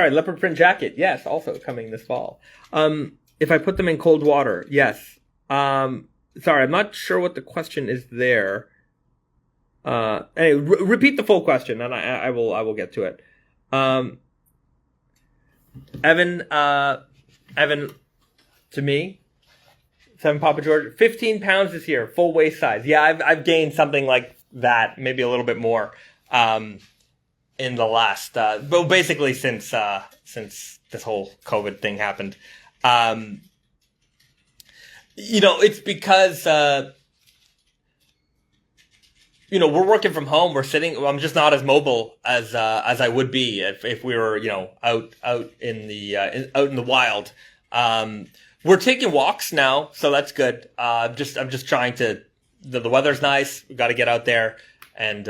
leopard print jacket. Yes, also coming this fall. If I put them in cold water, yes. Sorry, I'm not sure what the question is there. Anyway, repeat the full question, and I will get to it. Evan, to me, 7 Papa George, 15 pounds this year, full waist size. Yeah, I've gained something like that, maybe a little bit more, in the last, but basically since this whole COVID thing happened. It's because, we're working from home. We're sitting. I'm just not as mobile as I would be if we were, out in the wild. We're taking walks now, so that's good. I'm just trying to. The weather's nice. We got to get out there and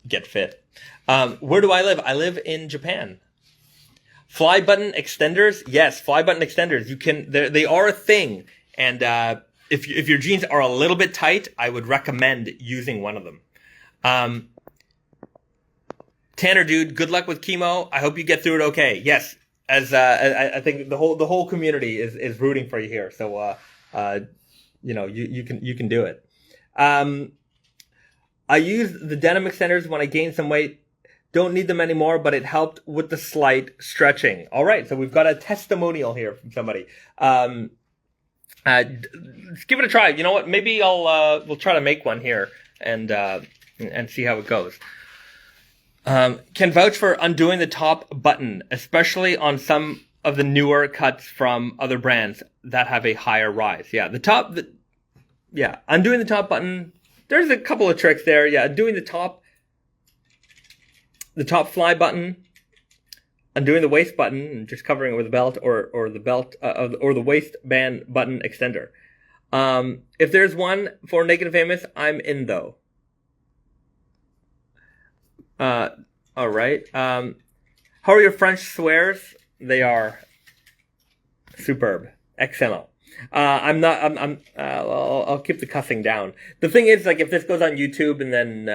get fit. Where do I live? I live in Japan. Fly button extenders, yes, fly button extenders. You can. They are a thing, and if your jeans are a little bit tight, I would recommend using one of them. Tanner, dude, good luck with chemo. I hope you get through it okay. Yes. As I think the whole community is rooting for you here, so you can do it. I use the denim extenders when I gained some weight. Don't need them anymore, but it helped with the slight stretching. All right, so we've got a testimonial here from somebody. Let's give it a try. You know what? Maybe we'll try to make one here and see how it goes. Can vouch for undoing the top button, especially on some of the newer cuts from other brands that have a higher rise. Yeah, undoing the top button. There's a couple of tricks there. Yeah, undoing the top fly button, undoing the waist button, and just covering it with a belt or the belt or the waistband button extender. If there's one for Naked and Famous, I'm in though. All right. How are your French swears? They are superb. Excellent. I'll keep the cussing down. The thing is, like, if this goes on YouTube and then,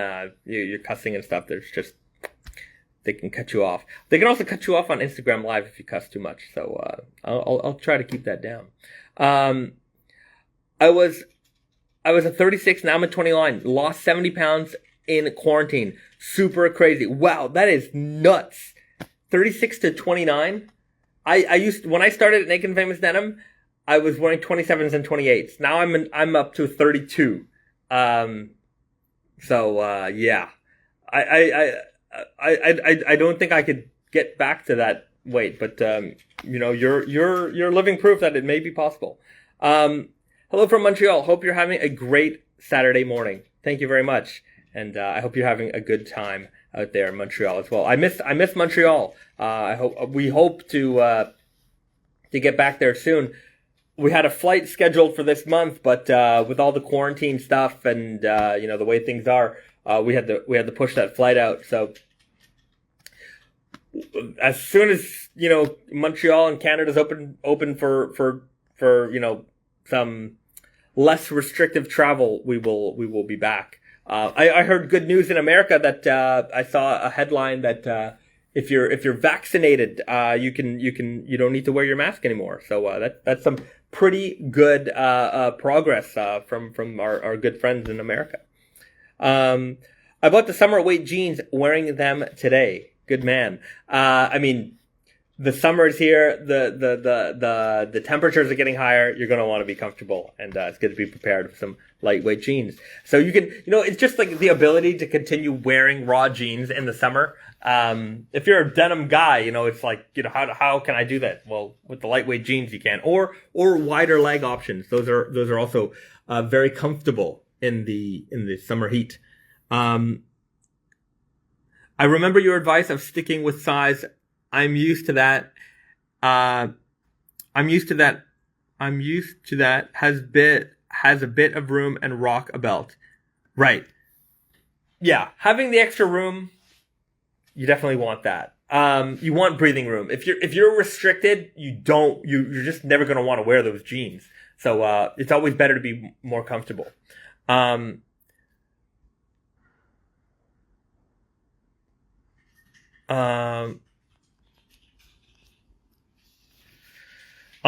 you're cussing and stuff, they can cut you off. They can also cut you off on Instagram Live if you cuss too much. So, I'll try to keep that down. I was at 36, now I'm at 29. Lost 70 pounds in quarantine. Super crazy. Wow, that is nuts. 36 to 29. When I started at Naked and Famous Denim, I was wearing 27s and 28s. Now I'm up to 32. Yeah. I don't think I could get back to that weight, but you're living proof that it may be possible. Hello from Montreal. Hope you're having a great Saturday morning. Thank you very much. And I hope you're having a good time out there in Montreal as well. I miss Montreal. We hope to get back there soon. We had a flight scheduled for this month, but with all the quarantine stuff and the way things are, we had to push that flight out. So as soon as Montreal and Canada's open for some less restrictive travel, we will be back. I heard good news in America that I saw a headline that if you're vaccinated, you don't need to wear your mask anymore. So that's some pretty good progress from our good friends in America. I bought the summer weight jeans, wearing them today. Good man. The summer is here. The temperatures are getting higher. You're going to want to be comfortable, and it's good to be prepared for some lightweight jeans. So you can, it's just like the ability to continue wearing raw jeans in the summer. If you're a denim guy, it's like, how can I do that? Well, with the lightweight jeans you can, or wider leg options. Those are also very comfortable in the summer heat. I remember your advice of sticking with size. I'm used to that. Has a bit of room and rock a belt. Right. yeah, having the extra room, you definitely want that. You want breathing room. If you're restricted, you're just never going to want to wear those jeans. So, it's always better to be more comfortable. On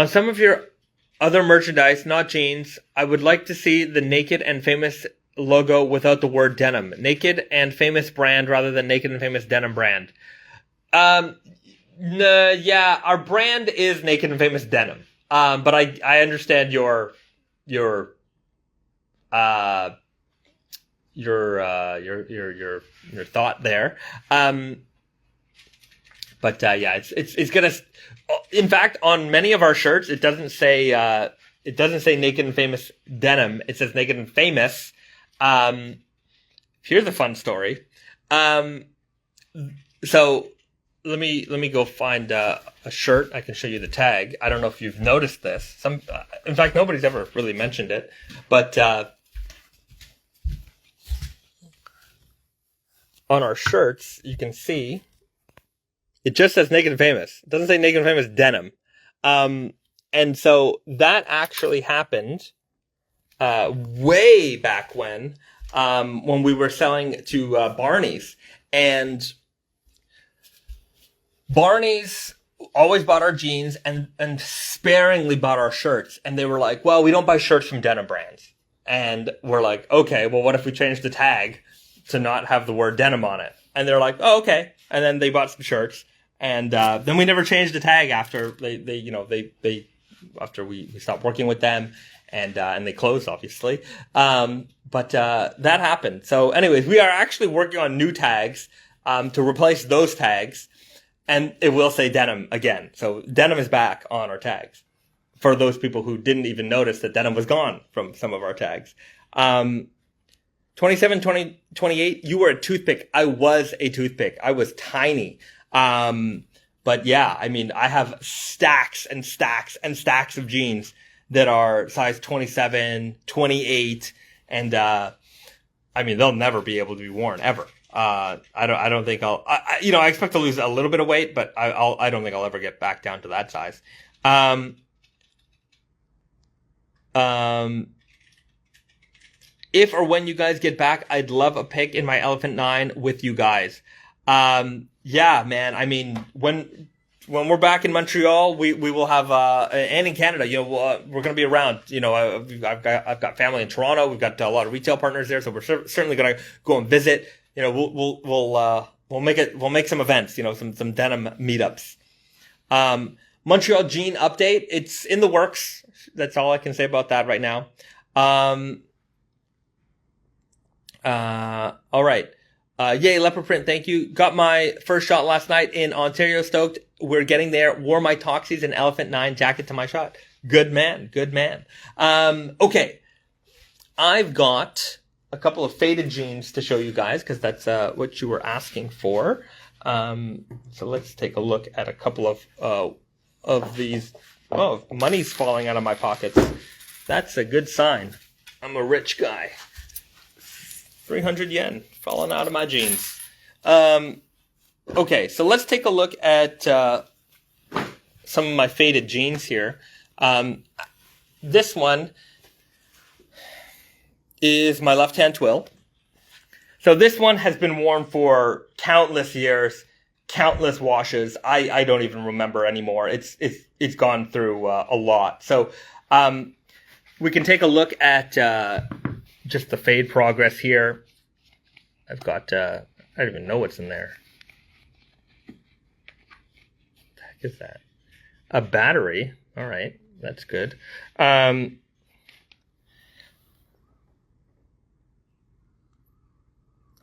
some of your other merchandise, not jeans, I would like to see the Naked and Famous logo without the word denim. Naked and Famous brand rather than Naked and Famous denim brand. Yeah, our brand is Naked and Famous denim. But I understand your thought there. But yeah, it's gonna. In fact, on many of our shirts, it doesn't say Naked and Famous denim. It says Naked and Famous. Here's a fun story. So let me go find a shirt. I can show you the tag. I don't know if you've noticed this. In fact, nobody's ever really mentioned it, but on our shirts, you can see it just says Naked and Famous. It doesn't say Naked and Famous denim. And so that actually happened way back when we were selling to Barney's. And Barney's always bought our jeans and sparingly bought our shirts. And they were like, well, we don't buy shirts from denim brands. And we're like, okay, well, what if we change the tag to not have the word denim on it? And they're like, oh, okay. And then they bought some shirts. And then we never changed the tag after after we stopped working with them, and they closed, obviously. But that happened. So anyways, we are actually working on new tags to replace those tags, and it will say denim again. So denim is back on our tags for those people who didn't even notice that denim was gone from some of our tags. 27, 20, 28, you were a toothpick. I was a toothpick. I was tiny. But yeah, I mean, I have stacks and stacks and stacks of jeans that are size 27, 28, and, I mean, they'll never be able to be worn ever. I don't think I expect to lose a little bit of weight, but I don't think I'll ever get back down to that size. If or when you guys get back, I'd love a pic in my Elephant 9 with you guys. Yeah, man. I mean, when we're back in Montreal, we will have, and in Canada, we're going to be around. I've got family in Toronto. We've got a lot of retail partners there. So we're certainly going to go and visit. We'll make some events, some denim meetups. Montreal jean update. It's in the works. That's all I can say about that right now. All right. Yay, leopard print. Thank you. Got my first shot last night in Ontario. Stoked. We're getting there. Wore my Toxies and Elephant 9 jacket to my shot. Good man. Good man. Okay. I've got a couple of faded jeans to show you guys because that's, what you were asking for. So let's take a look at a couple of these. Oh, money's falling out of my pockets. That's a good sign. I'm a rich guy. 300 yen falling out of my jeans. Okay, so let's take a look at some of my faded jeans here. This one is my left-hand twill. So this one has been worn for countless years, countless washes. I don't even remember anymore. It's gone through a lot. So we can take a look at just the fade progress here. I've got, I don't even know what's in there. What the heck is that? A battery. All right, that's good. I'm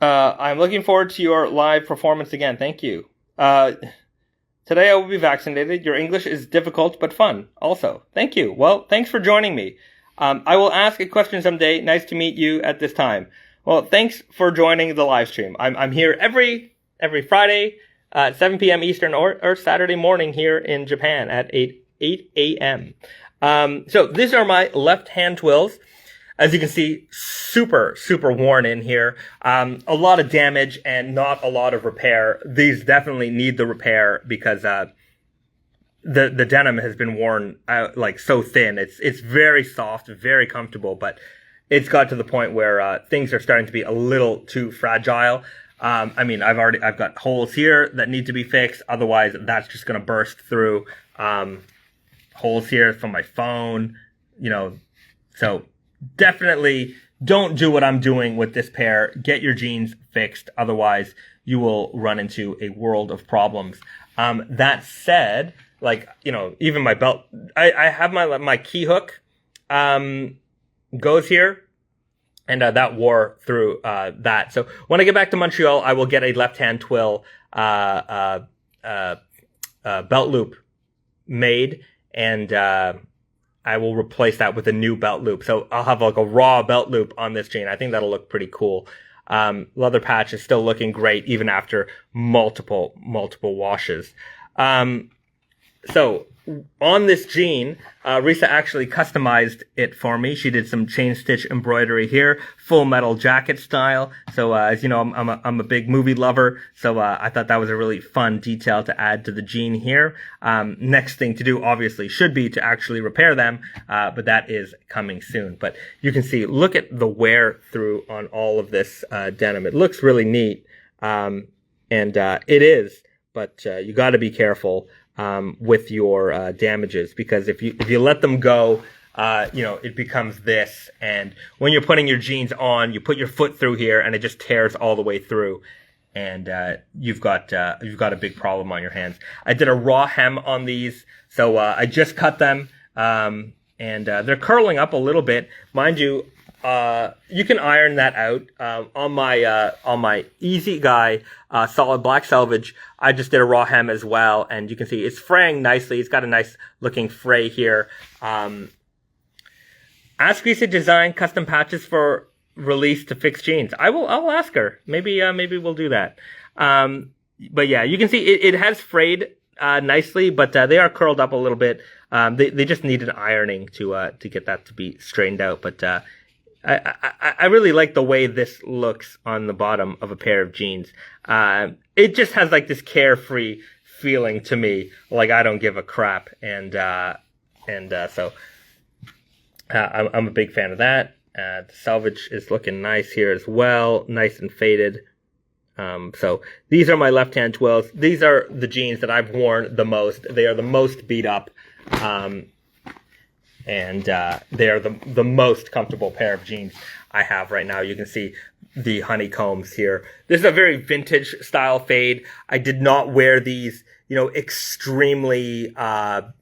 looking forward to your live performance again. Thank you. Today I will be vaccinated. Your English is difficult but fun also. Thank you. Well, thanks for joining me. I will ask a question someday. Nice to meet you at this time. Well, thanks for joining the live stream. I'm here every Friday at 7 p.m. Eastern or Saturday morning here in Japan at 8 a.m. So these are my left-hand twills. as you can see, super worn in here. A lot of damage and not a lot of repair. These definitely need the repair because the denim has been worn out like so thin. It's very soft, very comfortable, but it's got to the point where things are starting to be a little too fragile. I mean, I've got holes here that need to be fixed. Otherwise, that's just going to burst through. Holes here from my phone, so definitely don't do what I'm doing with this pair. Get your jeans fixed. Otherwise, you will run into a world of problems. That said, even my belt, I have my key hook, goes here. And that wore through that. So when I get back to Montreal, I will get a left-hand twill belt loop made, and I will replace that with a new belt loop. So I'll have like a raw belt loop on this jean. I think that'll look pretty cool. Leather patch is still looking great even after multiple washes. So on this jean, Risa actually customized it for me. She did some chain stitch embroidery here, full metal jacket style. So, as you know, I'm a big movie lover. So, I thought that was a really fun detail to add to the jean here. Next thing to do, obviously, should be to actually repair them. But that is coming soon. But you can see, look at the wear through on all of this, denim. It looks really neat. It is, but, you gotta be careful with your damages, because if you let them go, it becomes this. And when you're putting your jeans on, you put your foot through here, and it just tears all the way through, and you've got a big problem on your hands. I did a raw hem on these, so I just cut them, and they're curling up a little bit, mind you. You can iron that out. On my Easy Guy, solid black selvage, I just did a raw hem as well, and you can see it's fraying nicely. It's got a nice looking fray here. Ask Risa to design custom patches for release to fix jeans. I'll ask her. Maybe we'll do that. But yeah, you can see it has frayed, nicely, but, they are curled up a little bit. They just need an ironing to get that to be straightened out, but, I really like the way this looks on the bottom of a pair of jeans. It just has like this carefree feeling to me, like I don't give a crap, and so I'm a big fan of that. The selvage is looking nice here as well, nice and faded. So these are my left-hand twills. These are the jeans that I've worn the most. They are the most beat up. And they are the most comfortable pair of jeans I have right now. You can see the honeycombs here. This is a very vintage style fade. I did not wear these, extremely, to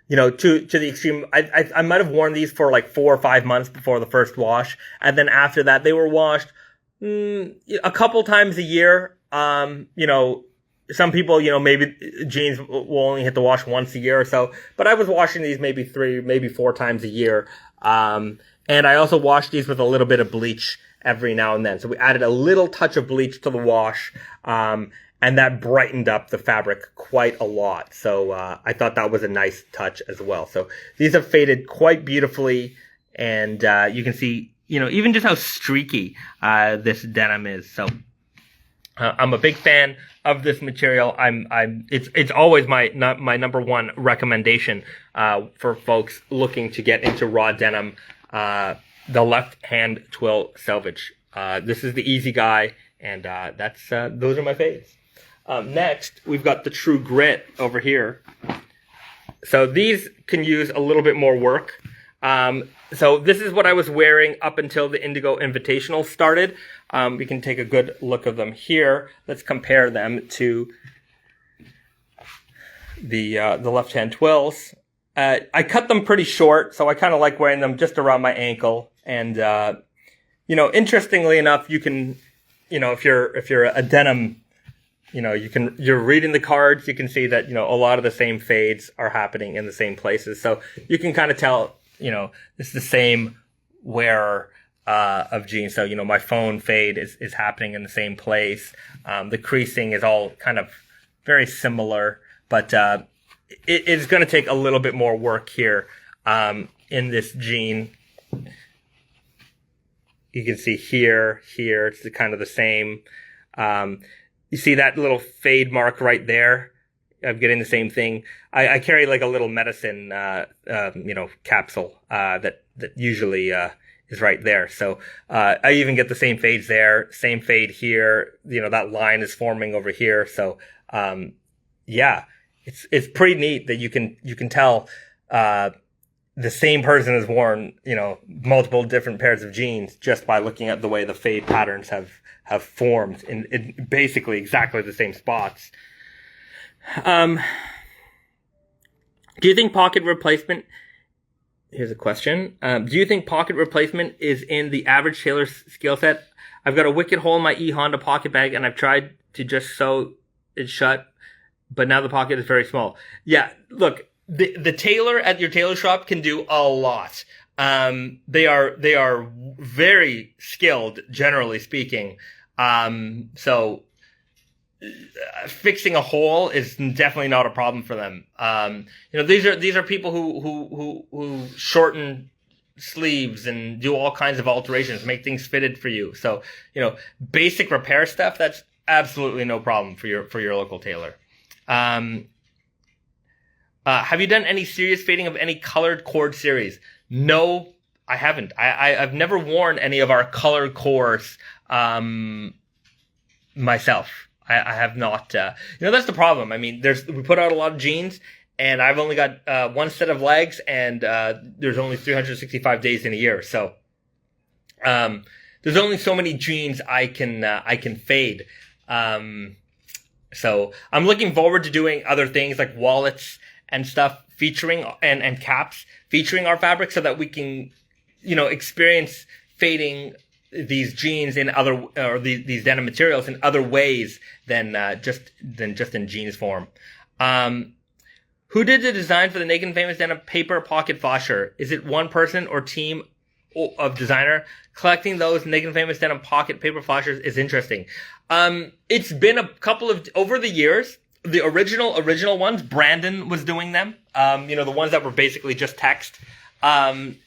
the extreme. I might have worn these for like 4 or 5 months before the first wash. And then after that, they were washed a couple times a year. Some people, maybe jeans will only hit the wash once a year or so, but I was washing these maybe 3, maybe 4 times a year. And I also washed these with a little bit of bleach every now and then. So we added a little touch of bleach to the wash, and that brightened up the fabric quite a lot. So, I thought that was a nice touch as well. So these have faded quite beautifully, and, you can see, even just how streaky, this denim is. So, I'm a big fan of this material. It's always my number one recommendation, for folks looking to get into raw denim, the left-hand twill selvage. This is the Easy Guy, and, those are my faves. Next, we've got the True Grit over here. So these can use a little bit more work. So this is what I was wearing up until the Indigo Invitational started. We can take a good look of them here. Let's compare them to the left-hand twills. I cut them pretty short, so I kind of like wearing them just around my ankle. And, interestingly enough, you can, if you're a denim, you're reading the cards, you can see that, a lot of the same fades are happening in the same places. So you can kind of tell, it's the same wearer, of jeans. So, my phone fade is happening in the same place. The creasing is all kind of very similar, but, it is going to take a little bit more work here, in this jean. you can see here, it's kind of the same. You see that little fade mark right there? I'm getting the same thing. I carry like a little medicine, capsule, that usually, is right there. So, I even get the same fades there, same fade here. That line is forming over here. So, yeah, it's pretty neat that you can tell, the same person has worn, multiple different pairs of jeans just by looking at the way the fade patterns have formed in basically exactly the same spots. Do you think pocket replacement, here's a question. Do you think pocket replacement is in the average tailor's skill set? I've got a wicked hole in my Honda pocket bag and I've tried to just sew it shut, but now the pocket is very small. Yeah, look, the tailor at your tailor shop can do a lot. They are very skilled, generally speaking. So fixing a hole is definitely not a problem for them. These are people who shorten sleeves and do all kinds of alterations, make things fitted for you. So, basic repair stuff, that's absolutely no problem for your local tailor. Have you done any serious fading of any colored cord series? No, I haven't. I've never worn any of our colored cores, myself. I have not, that's the problem. I mean, we put out a lot of jeans and I've only got, one set of legs and, there's only 365 days in a year. So, there's only so many jeans I can fade. So I'm looking forward to doing other things like wallets and stuff featuring and caps featuring our fabric so that we can, experience fading these jeans these denim materials in other ways than just in jeans form. Who did the design for the Naked and Famous denim paper pocket washer? Is it one person or team of designer? Collecting those Naked and Famous denim pocket paper washers is interesting. It's been a couple of over the years. The original ones, Brandon was doing them. The ones that were basically just text. Then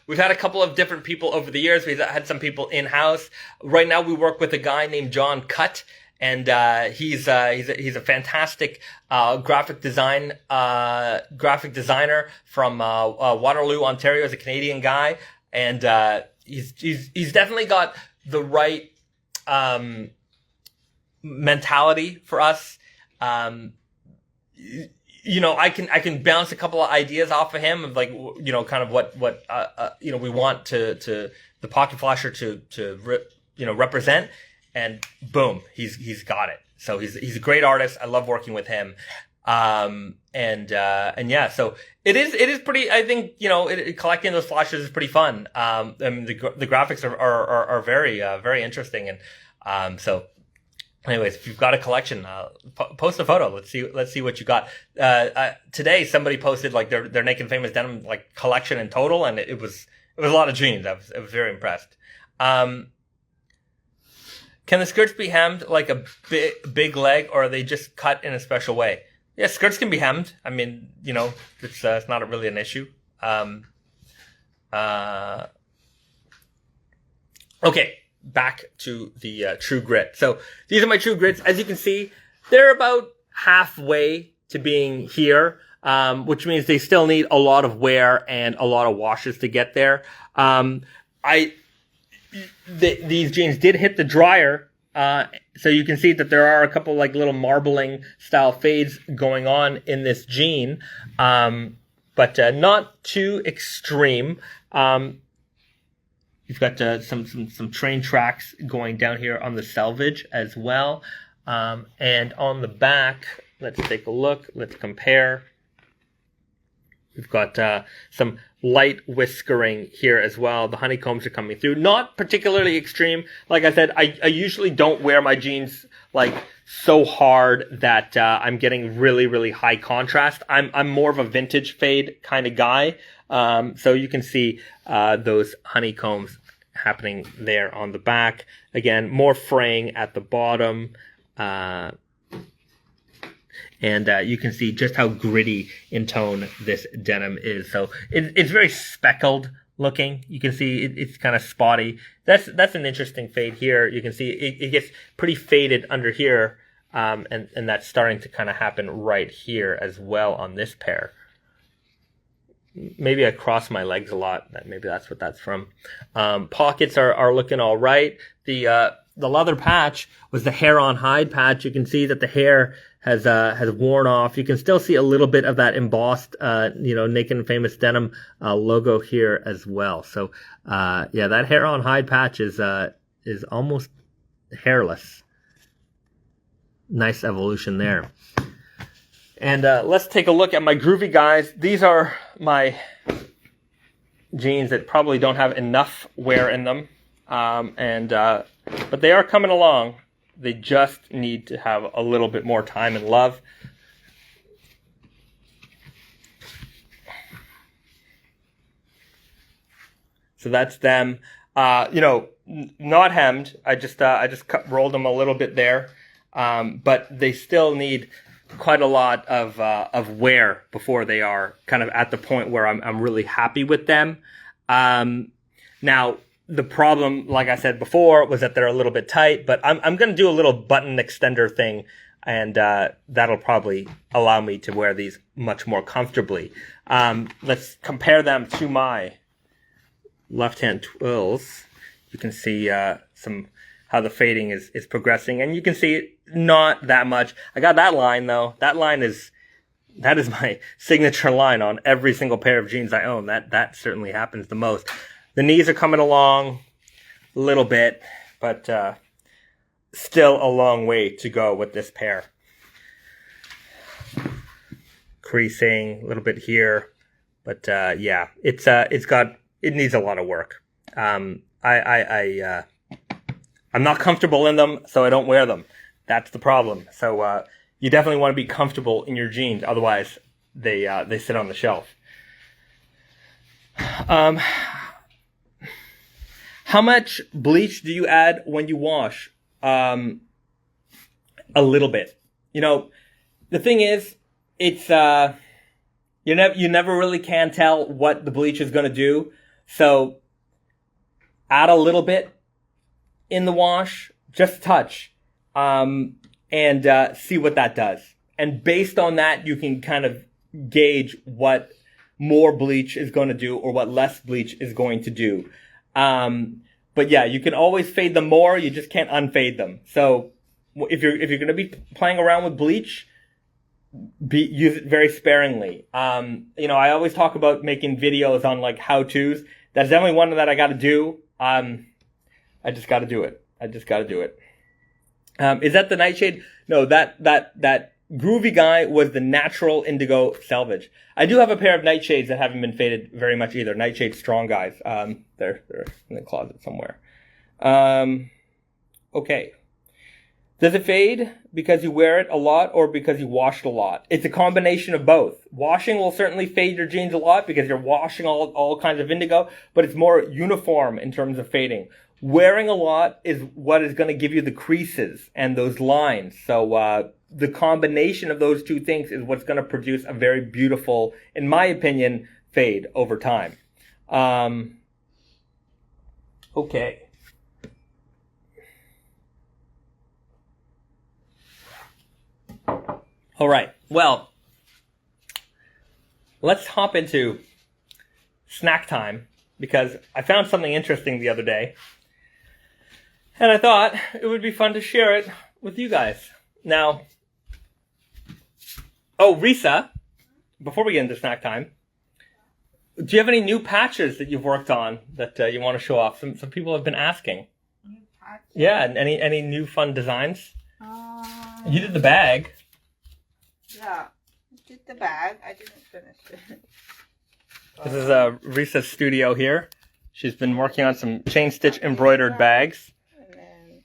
we've had a couple of different people over the years. We've had some people in-house. Right now we work with a guy named John Cutt, and he's a fantastic graphic designer from Waterloo, Ontario. He's a Canadian guy, and he's definitely got the right mentality for us. I can bounce a couple of ideas off of him of kind of what we want to the pocket flasher to represent, and boom, he's got it. So he's a great artist. I love working with him. And yeah, so it is pretty, I think, collecting those flashes is pretty fun. I mean, the graphics are very, very interesting. And, so anyways, if you've got a collection, post a photo. Let's see what you got. Today somebody posted like their Naked and Famous denim like collection in total, and it was a lot of jeans. I was very impressed. Can the skirts be hemmed like a big leg, or are they just cut in a special way? Yeah, skirts can be hemmed. I mean, it's not really an issue. Okay, back to the True Grit. So these are my True Grits. As you can see, they're about halfway to being here, which means they still need a lot of wear and a lot of washes to get there. These jeans did hit the dryer, so you can see that there are a couple like little marbling style fades going on in this jean, but not too extreme. You've got some train tracks going down here on the Selvedge as well, and on the back, let's take a look. Let's compare. We've got some light whiskering here as well. The honeycombs are coming through. Not particularly extreme. Like I said, I usually don't wear my jeans like so hard that I'm getting really, really high contrast. I'm more of a vintage fade kind of guy. So you can see those honeycombs happening there on the back. Again, more fraying at the bottom. And you can see just how gritty in tone this denim is. So it's very speckled looking. You can see it's kind of spotty. That's an interesting fade here. You can see it gets pretty faded under here, and that's starting to kind of happen right here as well on this pair. Maybe I cross my legs a lot. Maybe that's what that's from. Pockets are looking all right. The leather patch was the hair on hide patch. You can see that the hair has worn off. You can still see a little bit of that embossed, Naked and Famous Denim logo here as well. So, yeah, that hair on hide patch is almost hairless. Nice evolution there. And let's take a look at my Groovy Guys. These are my jeans that probably don't have enough wear in them, but they are coming along. They just need to have a little bit more time and love. So that's them. Not hemmed. I just rolled them a little bit there, but they still need quite a lot of wear before they are kind of at the point where I'm really happy with them. Now, the problem, like I said before, was that they're a little bit tight, but I'm going to do a little button extender thing, and that'll probably allow me to wear these much more comfortably. Let's compare them to my left-hand Twills. You can see how the fading is progressing, and you can see not that much. I got that line though. That is my signature line on every single pair of jeans I own. That certainly happens the most. The knees are coming along a little bit, but still a long way to go with this pair. Creasing a little bit here, but yeah, it needs a lot of work. I'm not comfortable in them, so I don't wear them. That's the problem. So you definitely want to be comfortable in your jeans, otherwise they sit on the shelf. How much bleach do you add when you wash? A little bit. The thing is, it's you never really can tell what the bleach is going to do. So add a little bit in the wash, just a touch, and see what that does. And based on that, you can kind of gauge what more bleach is going to do or what less bleach is going to do. But yeah, you can always fade them more. You just can't unfade them. So if you're going to be playing around with bleach, use it very sparingly. I always talk about making videos on like how-tos. That's definitely one that I got to do. I just got to do it. Is that the Nightshade? No, that Groovy Guy was the natural Indigo Selvedge. I do have a pair of Nightshades that haven't been faded very much either. Nightshade Strong Guys. They're in the closet somewhere. Okay. Does it fade because you wear it a lot or because you washed a lot? It's a combination of both. Washing will certainly fade your jeans a lot because you're washing all kinds of indigo, but it's more uniform in terms of fading. Wearing a lot is what is going to give you the creases and those lines. So the combination of those two things is what's going to produce a very beautiful, in my opinion, fade over time. Okay. All right. Well, let's hop into snack time because I found something interesting the other day. And I thought it would be fun to share it with you guys. Now, Risa, before we get into snack time, do you have any new patches that you've worked on that you want to show off? Some people have been asking. New patches? Yeah, and any new fun designs? You did the bag. Yeah, I did the bag. I didn't finish it. This is Risa's studio here. She's been working on some chain-stitch embroidered bags. And then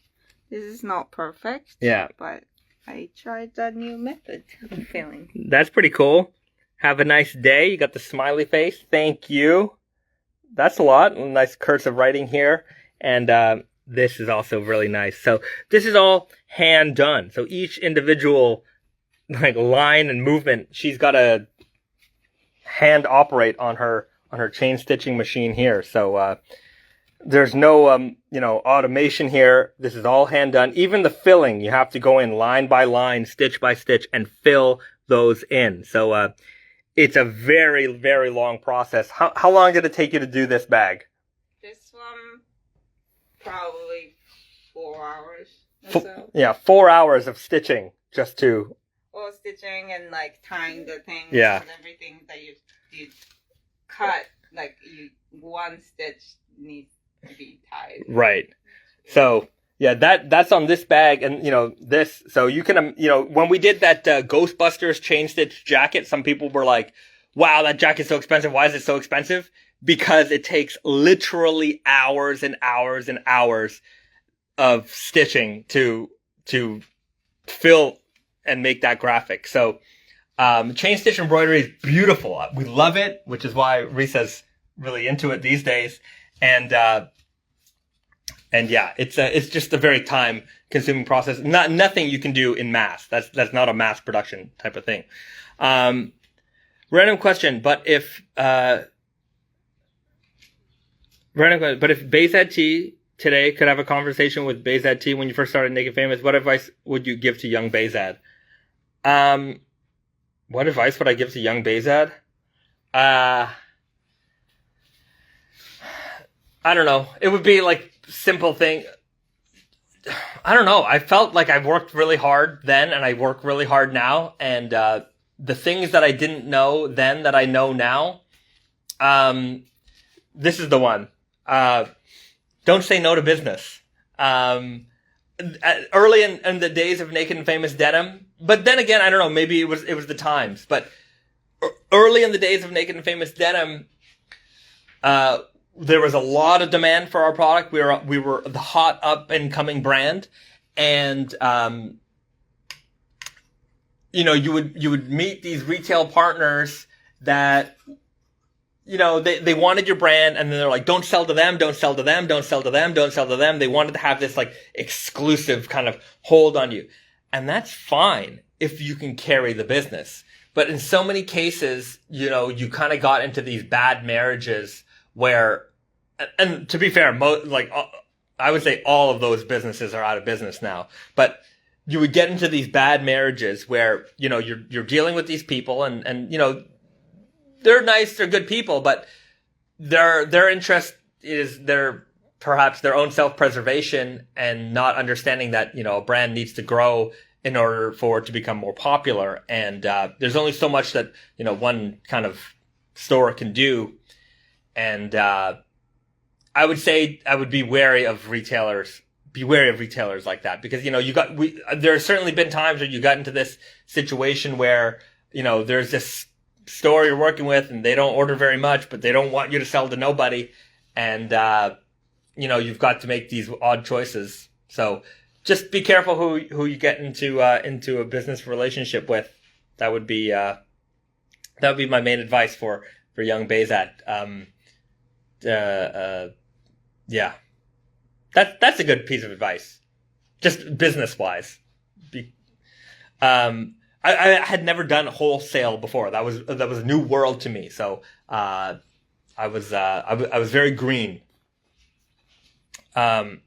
this is not perfect. Yeah. But I tried a new method of filling. That's pretty cool. Have a nice day. You got the smiley face. Thank you. That's a lot. Nice cursive writing here. And this is also really nice. So this is all hand done. So each individual line and movement, she's got to hand operate on her chain stitching machine here. So there's no automation here. This is all hand done. Even the filling, you have to go in line by line, stitch by stitch, and fill those in. So it's a very, very long process. How long did it take you to do this bag? This one, probably 4 hours or so. Yeah, 4 hours of stitching just to... Well, stitching and like tying the things Yeah. and everything that you cut, like one stitch needs to be tied. Right. So yeah, that's on this bag, and this. So you can when we did that Ghostbusters chain stitch jacket, some people were like, "Wow, that jacket's so expensive. Why is it so expensive?" Because it takes literally hours and hours and hours of stitching to fill and make that graphic. So chain stitch embroidery is beautiful. We love it, which is why Risa's really into it these days. And yeah, it's just a very time consuming process. Nothing you can do in mass. That's not a mass production type of thing. Random question, but if Bayzad T today could have a conversation with Bayzad T when you first started Naked Famous, what advice would you give to young Bayzad? What advice would I give to young Bayzad? I don't know. It would be like simple thing. I don't know. I felt like I worked really hard then and I work really hard now. And the things that I didn't know then that I know now, this is the one. Don't say no to business. Early in the days of Naked and Famous Denim, but then again, I don't know, maybe it was the times, but early in the days of Naked and Famous Denim, there was a lot of demand for our product. We were the hot up and coming brand, and you would meet these retail partners that they wanted your brand, and then they're like, don't sell to them, don't sell to them, don't sell to them, don't sell to them. They wanted to have this like exclusive kind of hold on you. And that's fine if you can carry the business. But in so many cases, you kind of got into these bad marriages where, and to be fair, I would say all of those businesses are out of business now, but you would get into these bad marriages where, you're dealing with these people and they're nice, they're good people, but their interest is perhaps their own self-preservation and not understanding that, a brand needs to grow in order for it to become more popular. And there's only so much that, one kind of store can do. And I would say I would be wary of retailers. Be wary of retailers like that because, there have certainly been times where you got into this situation where, there's this store you're working with and they don't order very much, but they don't want you to sell to nobody. And, you've got to make these odd choices. So just be careful who you get into a business relationship with. That would be my main advice for young Bayzad. Yeah, that's a good piece of advice, just business wise. I had never done wholesale before. That was a new world to me. So I was very green. You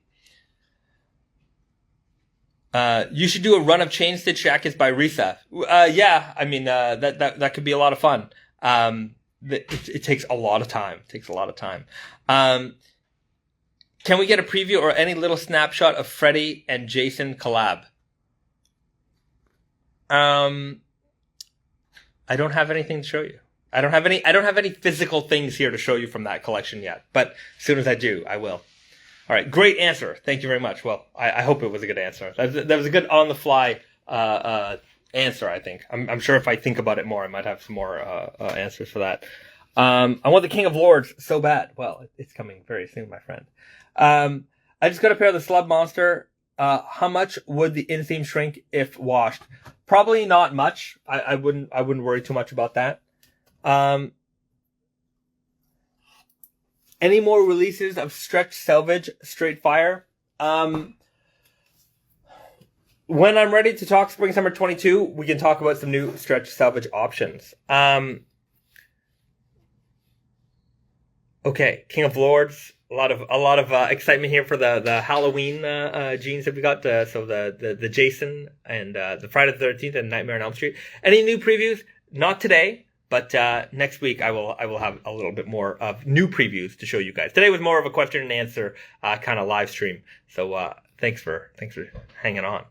should do a run of chain stitch jackets by Risa. Yeah, I mean that could be a lot of fun. It takes a lot of time. Can we get a preview or any little snapshot of Freddie and Jason collab? I don't have anything to show you. I don't have any physical things here to show you from that collection yet. But as soon as I do, I will. All right, great answer. Thank you very much. Well, I hope it was a good answer. That was a good on the fly answer. I think. I'm sure if I think about it more, I might have some more answers for that. I want the King of Lords so bad. Well, it's coming very soon, my friend. I just got a pair of the Slub Monster. How much would the inseam shrink if washed? Probably not much. I wouldn't worry too much about that. Any more releases of Stretch Selvedge Straight Fire? When I'm ready to talk Spring Summer 22, we can talk about some new Stretch Selvedge options. Okay, King of Lords. A lot of excitement here for the Halloween jeans that we got. So the Jason and the Friday the 13th and Nightmare on Elm Street. Any new previews? Not today, but next week I will have a little bit more of new previews to show you guys. Today was more of a question and answer kind of live stream. So thanks for hanging on.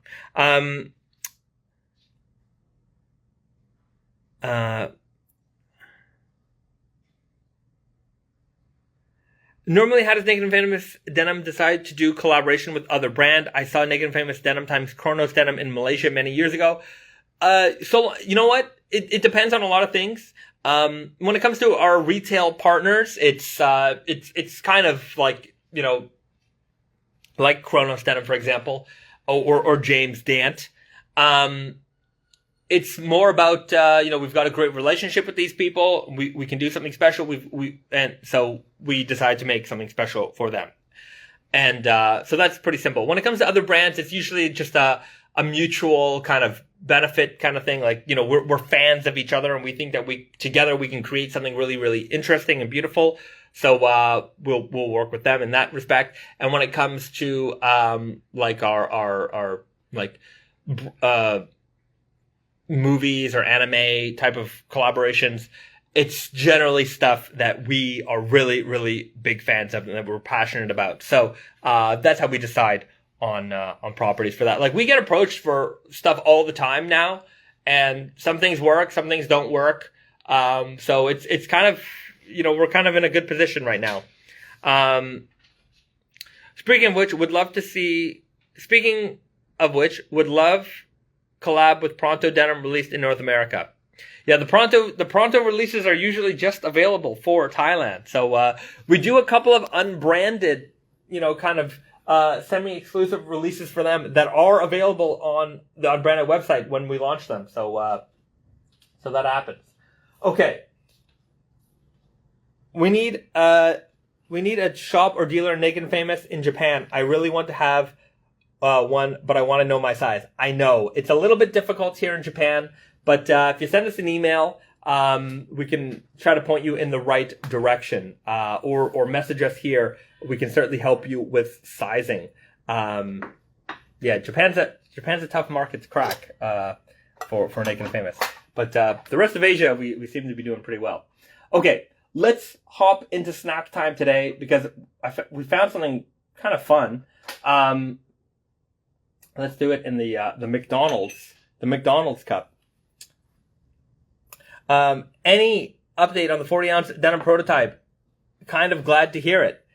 Normally, how does Naked and Famous Denim decide to do collaboration with other brand? I saw Naked and Famous Denim times Kronos Denim in Malaysia many years ago. So you know what? It depends on a lot of things. When it comes to our retail partners, it's kind of like, you know, like Kronos Denim, for example, or James Dant. It's more about, you know, we've got a great relationship with these people. We can do something special. And so we decide to make something special for them. And, so that's pretty simple. When it comes to other brands, it's usually just a mutual kind of benefit kind of thing. Like, you know, we're fans of each other and we think that together we can create something really, really interesting and beautiful. So, we'll work with them in that respect. And when it comes to, like our movies or anime type of collaborations, it's generally stuff that we are really, really big fans of and that we're passionate about. So, that's how we decide on properties for that. Like, we get approached for stuff all the time now, and some things work, some things don't work. So it's kind of, you know, we're kind of in a good position right now. Speaking of which, would love collab with Pronto Denim released in North America. Yeah, the Pronto releases are usually just available for Thailand. So, we do a couple of unbranded, you know, kind of, semi-exclusive releases for them that are available on the unbranded website when we launch them. So, so that happens. Okay. We need a shop or dealer Naked and Famous in Japan. I really want to have one, but I want to know my size. I know it's a little bit difficult here in Japan, but if you send us an email, we can try to point you in the right direction, or message us here. We can certainly help you with sizing. Yeah, Japan's a tough market to crack for Naked and Famous, but the rest of Asia we seem to be doing pretty well. Okay, let's hop into snack time today because we found something kind of fun. Let's do it in the McDonald's cup. Any update on the 40-ounce denim prototype? Kind of glad to hear it.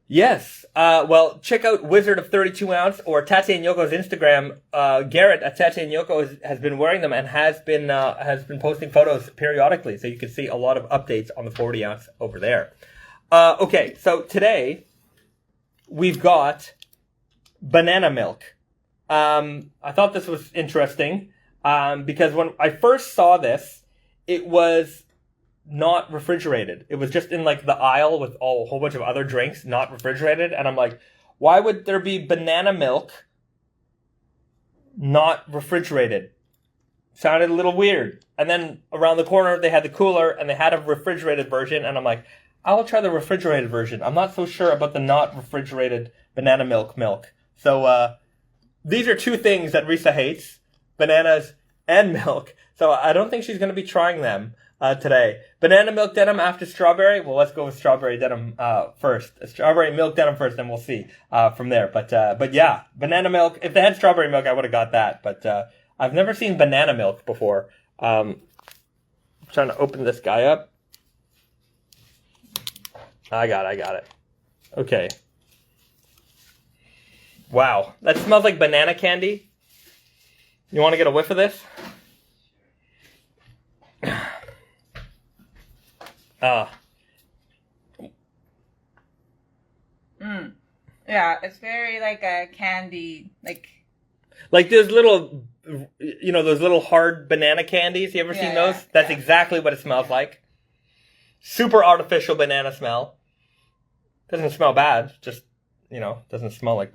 Yes. Well, check out Wizard of 32 ounce or Tate and Yoko's Instagram. Garrett at Tate and Yoko has been wearing them and has been posting photos periodically. So you can see a lot of updates on the 40 ounce over there. Okay. So today we've got banana milk. I thought this was interesting, because when I first saw this, it was not refrigerated. It was just in like the aisle with a whole bunch of other drinks, not refrigerated. And I'm like, why would there be banana milk not refrigerated? Sounded a little weird. And then around the corner, they had the cooler and they had a refrigerated version. And I'm like, I'll try the refrigerated version. I'm not so sure about the not refrigerated banana milk. So, these are two things that Risa hates, bananas and milk. So I don't think she's going to be trying them today. Banana milk denim after strawberry. Well, let's go with strawberry denim first. Strawberry milk denim first, and we'll see from there. But yeah, banana milk. If they had strawberry milk, I would have got that. But I've never seen banana milk before. I'm trying to open this guy up. I got it. Okay. Wow, that smells like banana candy. You want to get a whiff of this? Yeah, it's very like a candy, like those little, you know, those little hard banana candies. You ever seen those? That's exactly what it smells like. Super artificial banana smell. Doesn't smell bad. Just, you know, doesn't smell like.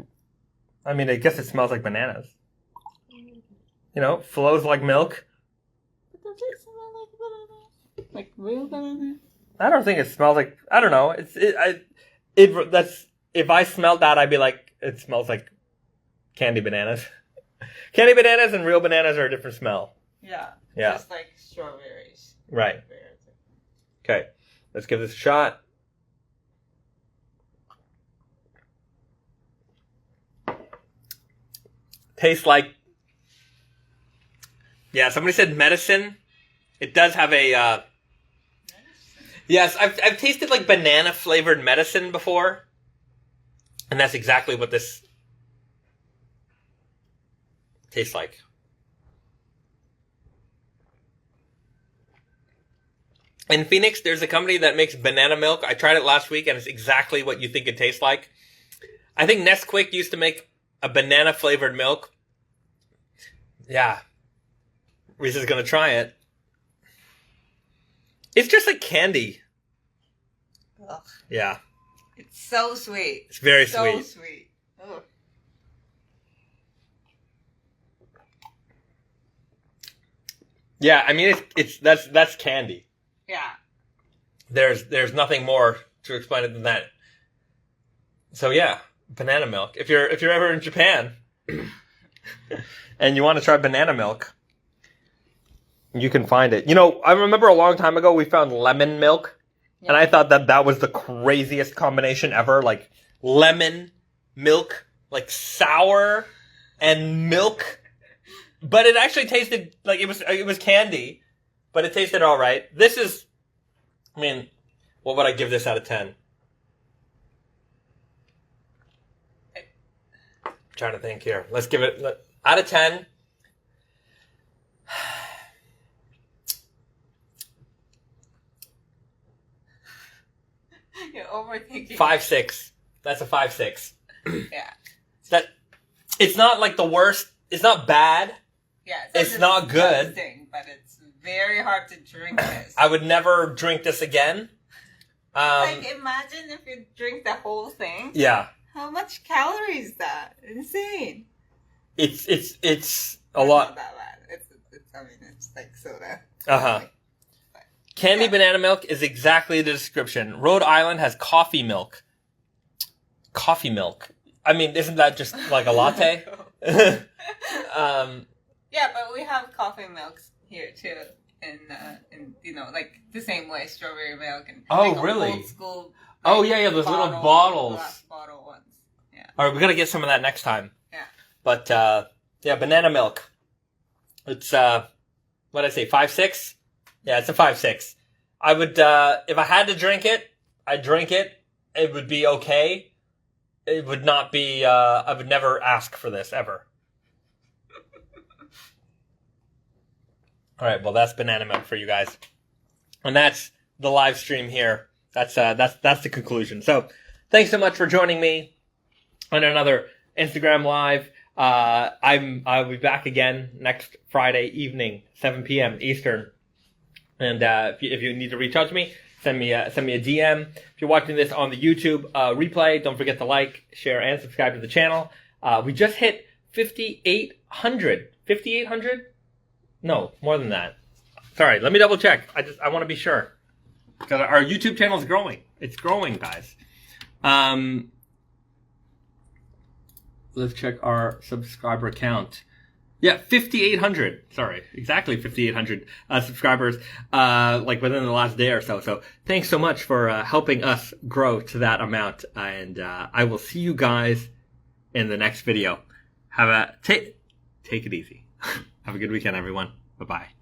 I mean, I guess it smells like bananas. You know, flows like milk. But does it smell like banana? Like real banana? I don't think it smells like. I don't know. That's if I smelled that, I'd be like, it smells like candy bananas. Candy bananas and real bananas are a different smell. Yeah. Yeah. Just like strawberries. Right. Okay. Let's give this a shot. Tastes like. Yeah, somebody said medicine. It does have a. Yes, I've tasted like banana flavored medicine before, and that's exactly what this tastes like. In Phoenix, there's a company that makes banana milk. I tried it last week, and it's exactly what you think it tastes like. I think Nesquik used to make a banana flavored milk. Yeah, Risa's gonna try it. It's just like candy. Ugh. Yeah. It's so sweet. It's very so sweet. So sweet. Ugh. Yeah, I mean that's candy. Yeah. There's nothing more to explain it than that. So yeah, banana milk. If you're ever in Japan and you want to try banana milk, you can find it. You know, I remember a long time ago we found lemon milk, and I thought that was the craziest combination ever. Like lemon, milk, like sour, and milk. But it actually tasted like it was candy, but it tasted all right. This is, I mean, what would I give this out of 10? I'm trying to think here. Let's give it out of 10. You're overthinking. 5.6. That's a 5.6. Yeah. That it's not like the worst. It's not bad. Yeah. It's not good. But it's very hard to drink this. I would never drink this again. Like imagine if you drink the whole thing. Yeah. How much calories is that? Insane. It's a It's lot. not that bad. It's like soda. Uh-huh. Candy banana milk is exactly the description. Rhode Island has coffee milk. Coffee milk. I mean, isn't that just like a latte? Yeah, but we have coffee milks here too, and you know, like the same way, strawberry milk and Oh, like really? old school. Oh, yeah, those little bottles. Glass bottle ones. Yeah. All right, we gotta get some of that next time. Yeah. But yeah, banana milk. It's what did I say? 5.6. Yeah, it's a 5.6. I would if I had to drink it, I'd drink it. It would be okay. It would not be. I would never ask for this ever. All right, well, that's banana milk for you guys, and that's the live stream here. That's the conclusion. So, thanks so much for joining me on another Instagram live. I'll be back again next Friday evening, 7 p.m. Eastern. And if you need to reach out to me, send me a DM. If you're watching this on the YouTube replay, don't forget to like, share, and subscribe to the channel. We just hit 5,800. 5,800? No, more than that. Sorry, let me double check. I want to be sure. Because our YouTube channel is growing. It's growing, guys. Let's check our subscriber count. Yeah, 5,800. Sorry, exactly 5,800 subscribers, like within the last day or so. So thanks so much for helping us grow to that amount. And I will see you guys in the next video. Take it easy. Have a good weekend, everyone. Bye-bye.